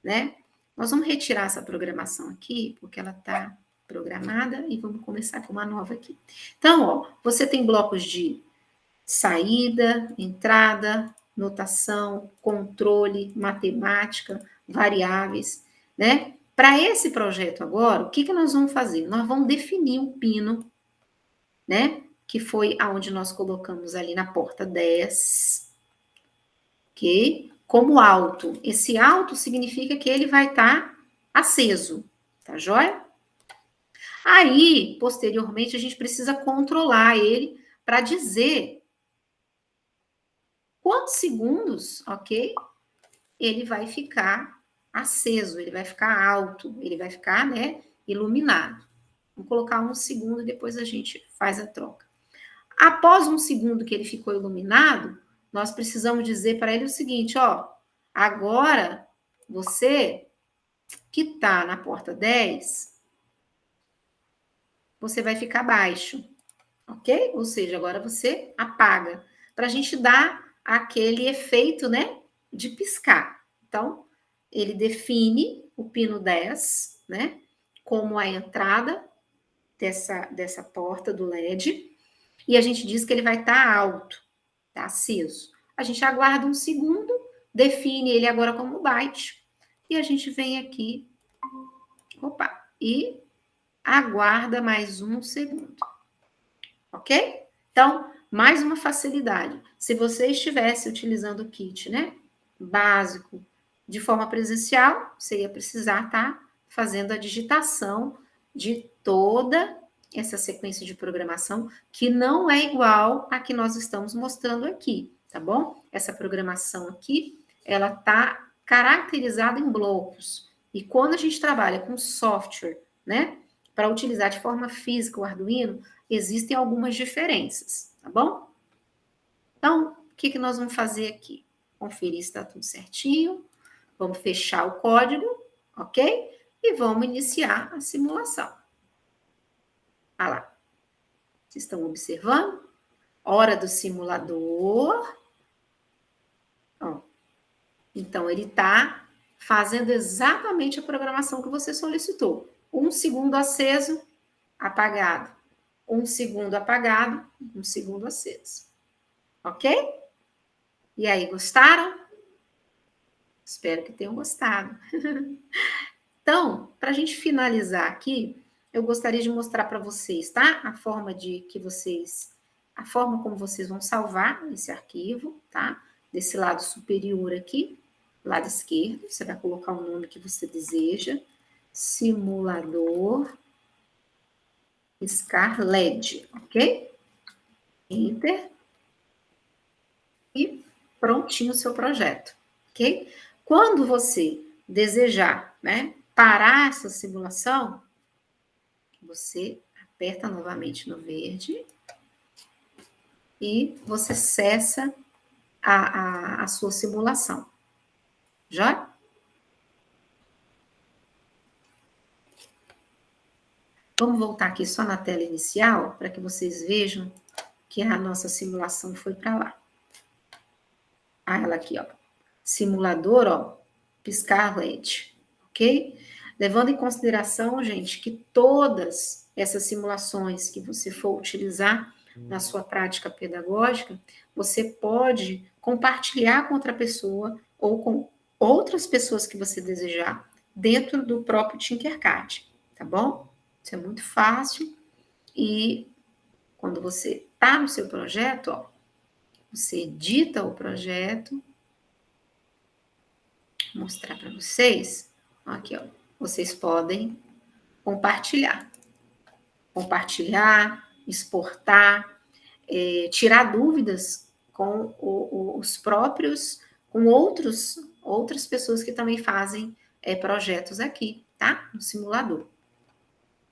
né? Nós vamos retirar essa programação aqui, porque ela está programada, e vamos começar com uma nova aqui. Então, ó, você tem blocos de saída, entrada, notação, controle, matemática, variáveis, né? Para esse projeto agora, o que nós vamos fazer? Nós vamos definir o pino, né? Que foi aonde nós colocamos ali na porta 10, ok? Como alto. Esse alto significa que ele vai estar aceso, tá joia? Aí, posteriormente, a gente precisa controlar ele para dizer quantos segundos, ok? Ele vai ficar aceso, ele vai ficar alto, ele vai ficar, né, iluminado. Vamos colocar 1 segundo e depois a gente faz a troca. Após 1 segundo que ele ficou iluminado, nós precisamos dizer para ele o seguinte, ó, agora você que está na porta 10, você vai ficar baixo, ok? Ou seja, agora você apaga, para a gente dar aquele efeito, né, de piscar. Então, ele define o pino 10, né, como a entrada dessa porta do LED, e a gente diz que ele vai estar alto, tá aceso. A gente aguarda 1 segundo, define ele agora como byte, e a gente vem aqui, opa, e aguarda mais 1 segundo. Ok? Então, mais uma facilidade. Se você estivesse utilizando o kit, né, básico, de forma presencial, você ia precisar estar fazendo a digitação de toda essa sequência de programação, que não é igual a que nós estamos mostrando aqui, tá bom? Essa programação aqui, ela está caracterizada em blocos. E quando a gente trabalha com software, né, para utilizar de forma física o Arduino, existem algumas diferenças, tá bom? Então, o que nós vamos fazer aqui? Conferir se está tudo certinho. Vamos fechar o código, ok? E vamos iniciar a simulação. Olha lá. Vocês estão observando? Hora do simulador. Ó. Então, ele está fazendo exatamente a programação que você solicitou. 1 segundo aceso, apagado. 1 segundo apagado, 1 segundo aceso. Ok? E aí, gostaram? Espero que tenham gostado. Então, para a gente finalizar aqui, eu gostaria de mostrar para vocês, tá? A forma como vocês vão salvar esse arquivo, tá? Desse lado superior aqui, lado esquerdo, você vai colocar o nome que você deseja. Simulador SCAR LED, ok? Enter. E prontinho o seu projeto, ok? Quando você desejar, né, parar essa simulação, você aperta novamente no verde e você cessa a sua simulação. Já? Vamos voltar aqui só na tela inicial, para que vocês vejam que a nossa simulação foi para lá. Ela aqui, ó. Simulador, ó, piscar LED, ok? Levando em consideração, gente, que todas essas simulações que você for utilizar na sua prática pedagógica, você pode compartilhar com outra pessoa ou com outras pessoas que você desejar dentro do próprio Tinkercad, tá bom? Isso é muito fácil e quando você está no seu projeto, ó, você edita o projeto, vou mostrar para vocês, aqui, ó, vocês podem compartilhar, exportar, tirar dúvidas com os próprios, com outras pessoas que também fazem projetos aqui, tá? No simulador.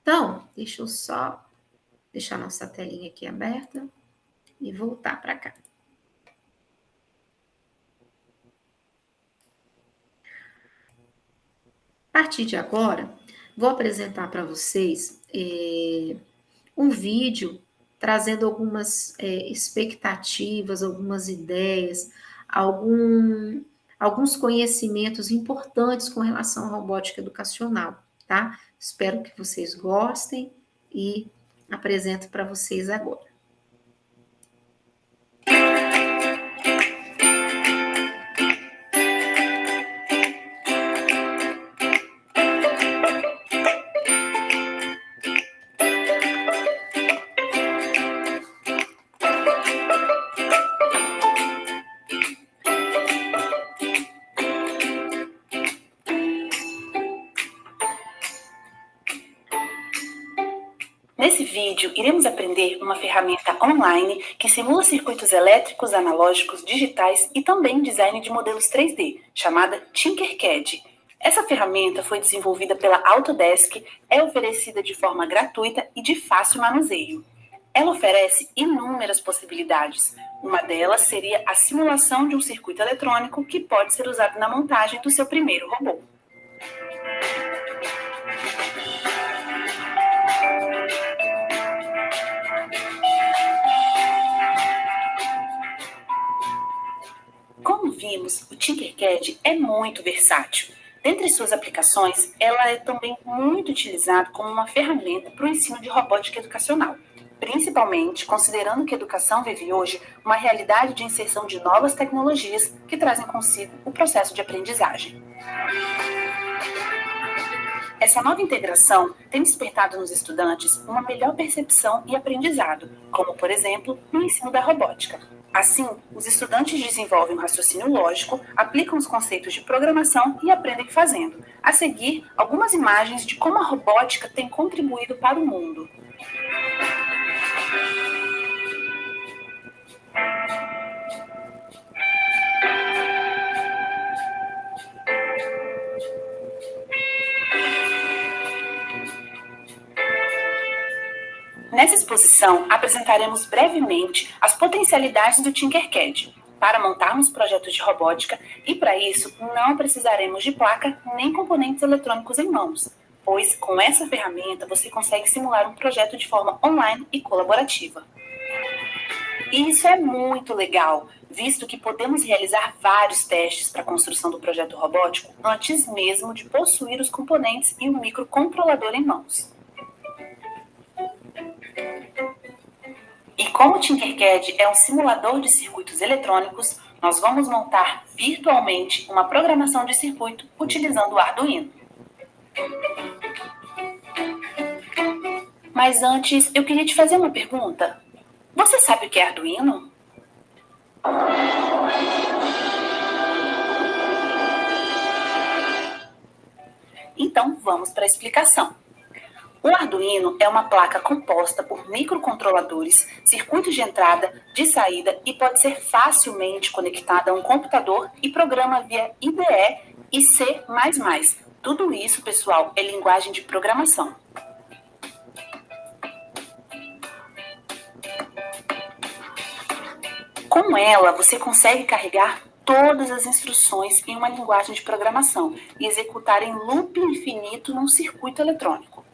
Então, deixa eu só deixar nossa telinha aqui aberta e voltar para cá. A partir de agora, vou apresentar para vocês um vídeo trazendo algumas expectativas, algumas ideias, alguns conhecimentos importantes com relação à robótica educacional, tá? Espero que vocês gostem e apresento para vocês agora. Nesse vídeo, iremos aprender uma ferramenta online que simula circuitos elétricos, analógicos, digitais e também design de modelos 3D, chamada Tinkercad. Essa ferramenta foi desenvolvida pela Autodesk, é oferecida de forma gratuita e de fácil manuseio. Ela oferece inúmeras possibilidades. Uma delas seria a simulação de um circuito eletrônico que pode ser usado na montagem do seu primeiro robô. Como vimos, o Tinkercad é muito versátil. Dentre suas aplicações, ela é também muito utilizada como uma ferramenta para o ensino de robótica educacional, principalmente considerando que a educação vive hoje uma realidade de inserção de novas tecnologias que trazem consigo o processo de aprendizagem. Essa nova integração tem despertado nos estudantes uma melhor percepção e aprendizado, como, por exemplo, no ensino da robótica. Assim, os estudantes desenvolvem um raciocínio lógico, aplicam os conceitos de programação e aprendem fazendo. A seguir, algumas imagens de como a robótica tem contribuído para o mundo. Nessa exposição, apresentaremos brevemente as potencialidades do Tinkercad para montarmos projetos de robótica e, para isso, não precisaremos de placa nem componentes eletrônicos em mãos, pois, com essa ferramenta, você consegue simular um projeto de forma online e colaborativa. E isso é muito legal, visto que podemos realizar vários testes para a construção do projeto robótico antes mesmo de possuir os componentes e o microcontrolador em mãos. E como o Tinkercad é um simulador de circuitos eletrônicos, nós vamos montar virtualmente uma programação de circuito utilizando o Arduino. Mas antes, eu queria te fazer uma pergunta. Você sabe o que é Arduino? Então, vamos para a explicação. O Arduino é uma placa composta por microcontroladores, circuitos de entrada, de saída e pode ser facilmente conectada a um computador e programa via IDE e C++. Tudo isso, pessoal, é linguagem de programação. Com ela, você consegue carregar todas as instruções em uma linguagem de programação e executar em loop infinito num circuito eletrônico.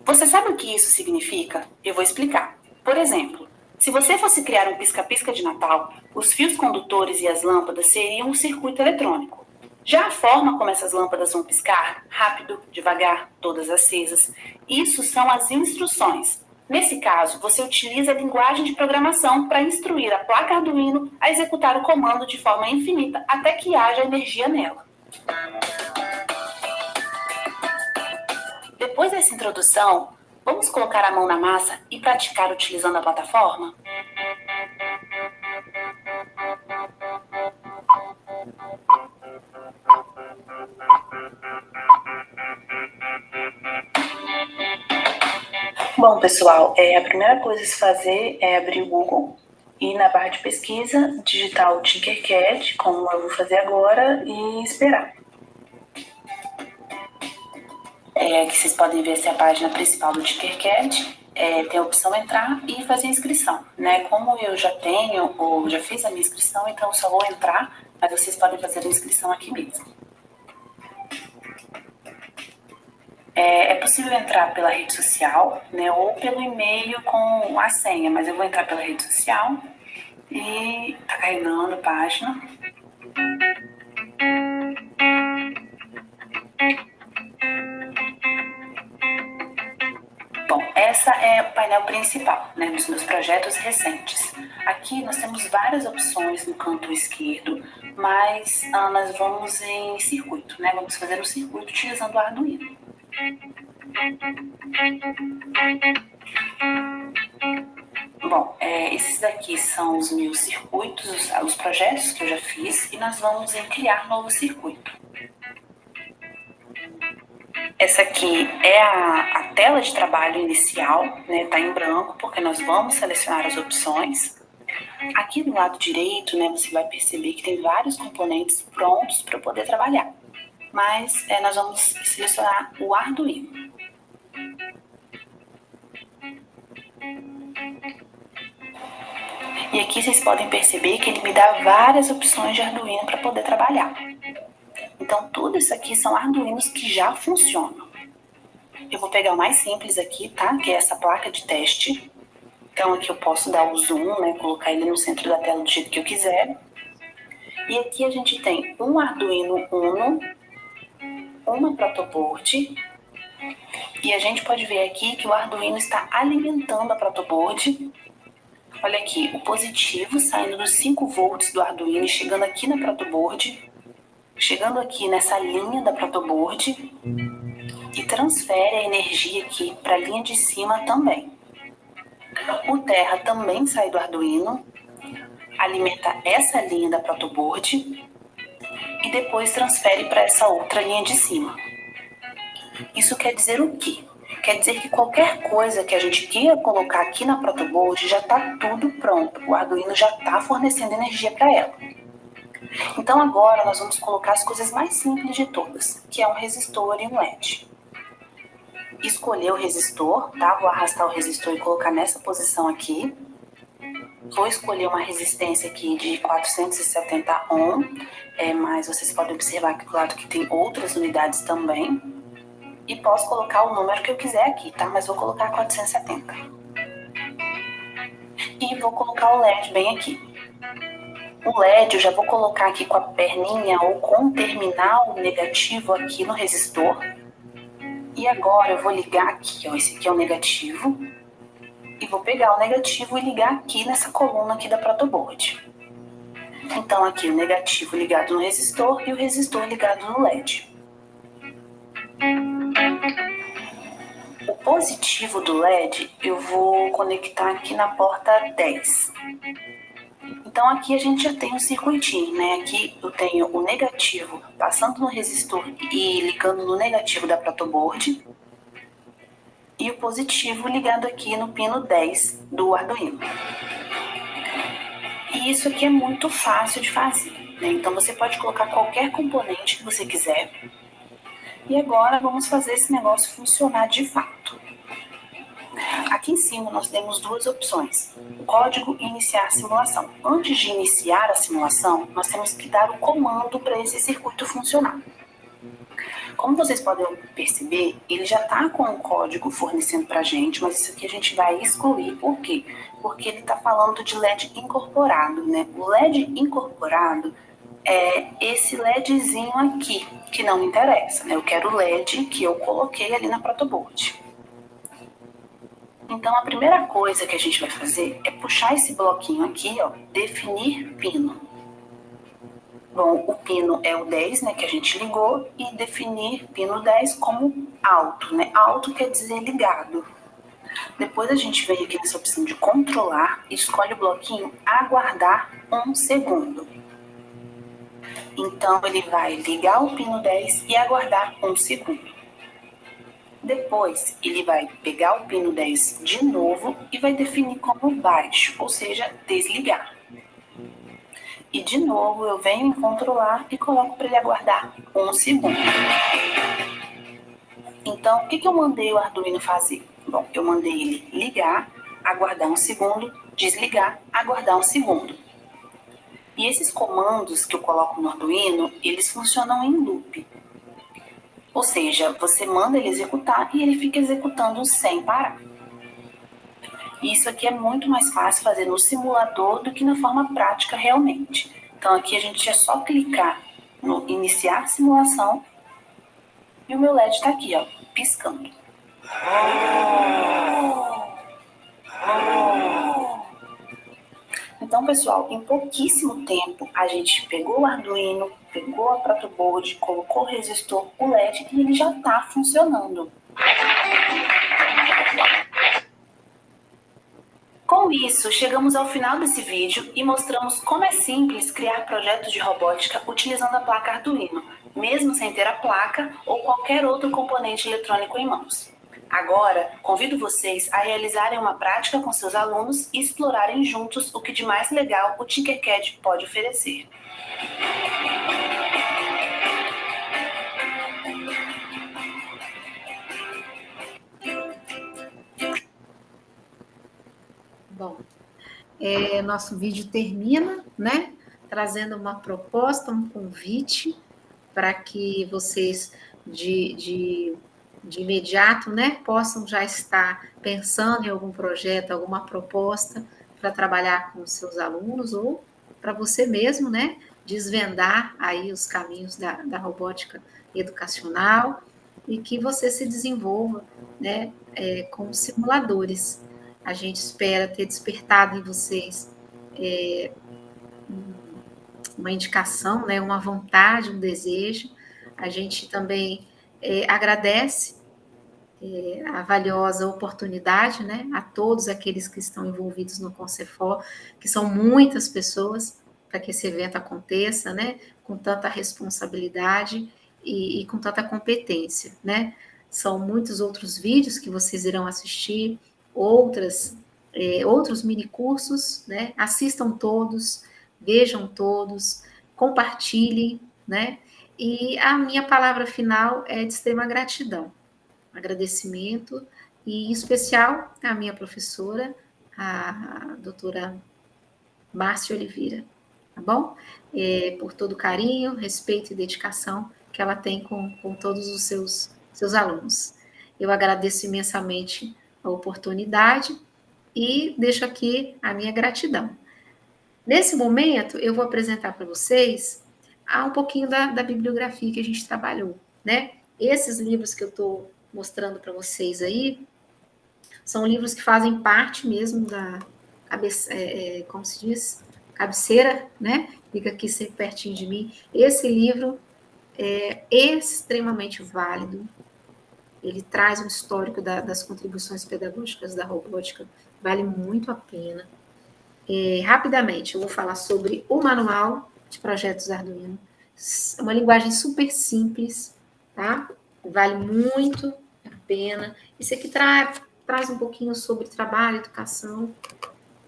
Você sabe o que isso significa? Eu vou explicar. Por exemplo, se você fosse criar um pisca-pisca de Natal, os fios condutores e as lâmpadas seriam um circuito eletrônico. Já a forma como essas lâmpadas vão piscar, rápido, devagar, todas acesas, isso são as instruções. Nesse caso, você utiliza a linguagem de programação para instruir a placa Arduino a executar o comando de forma infinita até que haja energia nela. Depois dessa introdução, vamos colocar a mão na massa e praticar utilizando a plataforma? Bom, pessoal, a primeira coisa a se fazer é abrir o Google e na barra de pesquisa digitar o Tinkercad, como eu vou fazer agora, e esperar. Aqui vocês podem ver essa é a página principal do Tinkercad. Tem a opção entrar e fazer inscrição, né? Como eu já tenho, ou já fiz a minha inscrição, então eu só vou entrar, mas vocês podem fazer a inscrição aqui mesmo. É possível entrar pela rede social, né, ou pelo e-mail com a senha, mas eu vou entrar pela rede social e tá carregando a página. Bom, essa é o painel principal, né, dos meus projetos recentes. Aqui nós temos várias opções no canto esquerdo, mas nós vamos em circuito, né? Vamos fazer um circuito utilizando o Arduino. Bom, esses daqui são os meus circuitos, os projetos que eu já fiz, e nós vamos em criar novo circuito. Essa aqui é a tela de trabalho inicial, né? Tá em branco, porque nós vamos selecionar as opções. Aqui do lado direito, né, você vai perceber que tem vários componentes prontos para poder trabalhar. Mas nós vamos selecionar o Arduino. E aqui vocês podem perceber que ele me dá várias opções de Arduino para poder trabalhar. Então, tudo isso aqui são Arduinos que já funcionam. Eu vou pegar o mais simples aqui, tá? Que é essa placa de teste. Então, aqui eu posso dar o zoom, né? Colocar ele no centro da tela do jeito que eu quiser. E aqui a gente tem um Arduino Uno, uma protoboard. E a gente pode ver aqui que o Arduino está alimentando a protoboard. Olha aqui, o positivo saindo dos 5 volts do Arduino e chegando aqui na protoboard. Chegando aqui nessa linha da protoboard e transfere a energia aqui para a linha de cima também. O Terra também sai do Arduino, alimenta essa linha da protoboard e depois transfere para essa outra linha de cima. Isso quer dizer o quê? Quer dizer que qualquer coisa que a gente queira colocar aqui na protoboard já está tudo pronto. O Arduino já está fornecendo energia para ela. Então agora nós vamos colocar as coisas mais simples de todas, que é um resistor e um LED. Escolher o resistor, tá? Vou arrastar o resistor e colocar nessa posição aqui. Vou escolher uma resistência aqui de 470 ohm, mas vocês podem observar aqui do lado que tem outras unidades também. E posso colocar o número que eu quiser aqui, tá? Mas vou colocar 470. E vou colocar o LED bem aqui. O LED eu já vou colocar aqui com a perninha ou com o terminal negativo aqui no resistor. E agora eu vou ligar aqui, ó, esse aqui é o negativo. E vou pegar o negativo e ligar aqui nessa coluna aqui da protoboard. Então aqui o negativo ligado no resistor e o resistor ligado no LED. O positivo do LED eu vou conectar aqui na porta 10. Então aqui a gente já tem um circuitinho, né? Aqui eu tenho o negativo passando no resistor e ligando no negativo da protoboard. E o positivo ligado aqui no pino 10 do Arduino. E isso aqui é muito fácil de fazer, né? Então você pode colocar qualquer componente que você quiser. E agora vamos fazer esse negócio funcionar de fato. Aqui em cima nós temos duas opções. código e iniciar a simulação. Antes de iniciar a simulação, nós temos que dar o comando para esse circuito funcionar. Como vocês podem perceber, ele já está com o código fornecendo para a gente, mas isso aqui a gente vai excluir. Por quê? Porque ele está falando de LED incorporado, né? O LED incorporado é esse LEDzinho aqui, que não me interessa, né? Eu quero o LED que eu coloquei ali na protoboard. Então, a primeira coisa que a gente vai fazer é puxar esse bloquinho aqui, ó, definir pino. Bom, o pino é o 10, né, que a gente ligou, e definir pino 10 como alto, né? Alto quer dizer ligado. Depois a gente vem aqui nessa opção de controlar e escolhe o bloquinho aguardar 1 segundo. Então, ele vai ligar o pino 10 e aguardar 1 segundo. Depois, ele vai pegar o pino 10 de novo e vai definir como baixo, ou seja, desligar. E de novo, eu venho em controlar e coloco para ele aguardar 1 segundo. Então, o que eu mandei o Arduino fazer? Bom, eu mandei ele ligar, aguardar 1 segundo, desligar, aguardar 1 segundo. E esses comandos que eu coloco no Arduino, eles funcionam em loop. Ou seja, você manda ele executar e ele fica executando sem parar. E isso aqui é muito mais fácil fazer no simulador do que na forma prática realmente. Então aqui a gente é só clicar no iniciar simulação e o meu LED está aqui, ó, piscando. Então, pessoal, em pouquíssimo tempo a gente pegou o Arduino, pegou a protoboard, colocou o resistor, o LED e ele já está funcionando. Com isso, chegamos ao final desse vídeo e mostramos como é simples criar projetos de robótica utilizando a placa Arduino, mesmo sem ter a placa ou qualquer outro componente eletrônico em mãos. Agora, convido vocês a realizarem uma prática com seus alunos e explorarem juntos o que de mais legal o Tinkercad pode oferecer. Bom, nosso vídeo termina, né? Trazendo uma proposta, um convite para que vocês de imediato, né, possam já estar pensando em algum projeto, alguma proposta para trabalhar com os seus alunos ou para você mesmo, né, desvendar aí os caminhos da robótica educacional e que você se desenvolva, né, com simuladores. A gente espera ter despertado em vocês uma indicação, né, uma vontade, um desejo. A gente também agradece a valiosa oportunidade, né, a todos aqueles que estão envolvidos no Concefor, que são muitas pessoas, para que esse evento aconteça, né, com tanta responsabilidade e com tanta competência, né. São muitos outros vídeos que vocês irão assistir, outros minicursos, né, assistam todos, vejam todos, compartilhem, né, e a minha palavra final é de extrema gratidão. Agradecimento, e em especial à minha professora, a doutora Márcia Oliveira, tá bom? Por todo o carinho, respeito e dedicação que ela tem com todos os seus alunos. Eu agradeço imensamente a oportunidade e deixo aqui a minha gratidão. Nesse momento, eu vou apresentar para vocês um pouquinho da bibliografia que a gente trabalhou, né? Esses livros que eu estou mostrando para vocês aí são livros que fazem parte mesmo da como se diz, cabeceira, né? Fica aqui sempre pertinho de mim. Esse livro é extremamente válido. Ele traz um histórico das contribuições pedagógicas da robótica, vale muito a pena. Rapidamente, eu vou falar sobre o manual de projetos Arduino. É uma linguagem super simples, tá? Vale muito a pena. Isso aqui traz um pouquinho sobre trabalho, educação,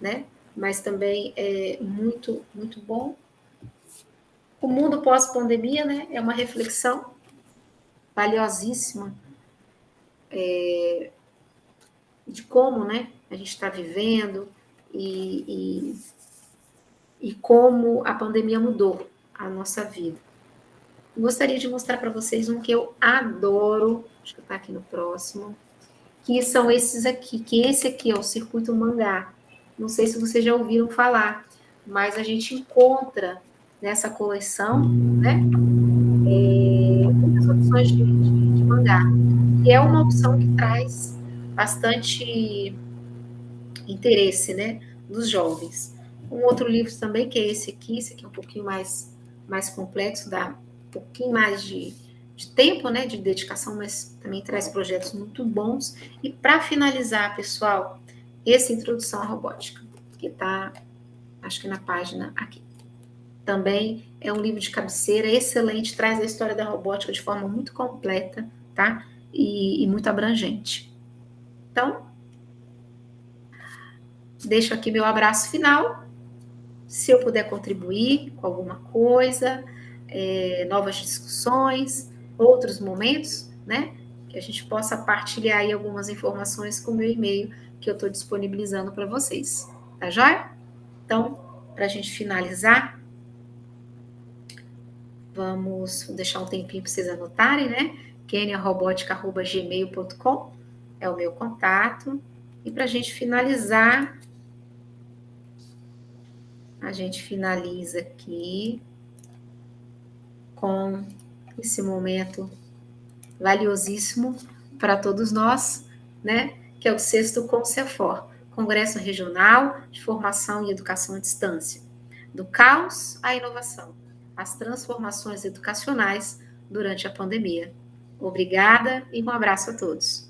né? Mas também é muito, muito bom. O mundo pós-pandemia, né? É uma reflexão valiosíssima de como, né? A gente está vivendo, e como a pandemia mudou a nossa vida. Gostaria de mostrar para vocês um que eu adoro, acho que está aqui no próximo, que são esses aqui, que esse aqui é o Circuito Mangá. Não sei se vocês já ouviram falar, mas a gente encontra nessa coleção, né, muitas opções de mangá. E é uma opção que traz bastante interesse, né, dos jovens. Um outro livro também, que é esse aqui é um pouquinho mais complexo, dá um pouquinho mais de tempo, né, de dedicação, mas também traz projetos muito bons. E para finalizar, pessoal, essa introdução à robótica, que está, acho que na página aqui. Também é um livro de cabeceira excelente, traz a história da robótica de forma muito completa, tá? E muito abrangente. Então, deixo aqui meu abraço final. Se eu puder contribuir com alguma coisa, novas discussões, outros momentos, né? Que a gente possa partilhar aí algumas informações com o meu e-mail que eu estou disponibilizando para vocês. Tá joia? Então, para a gente finalizar, vamos deixar um tempinho para vocês anotarem, né? keniarobótica@gmail.com é o meu contato. E para a gente finalizar, a gente finaliza aqui com esse momento valiosíssimo para todos nós, né? Que é o 6º CONCEFOR, Congresso Regional de Formação e Educação à Distância. Do caos à inovação, as transformações educacionais durante a pandemia. Obrigada e um abraço a todos.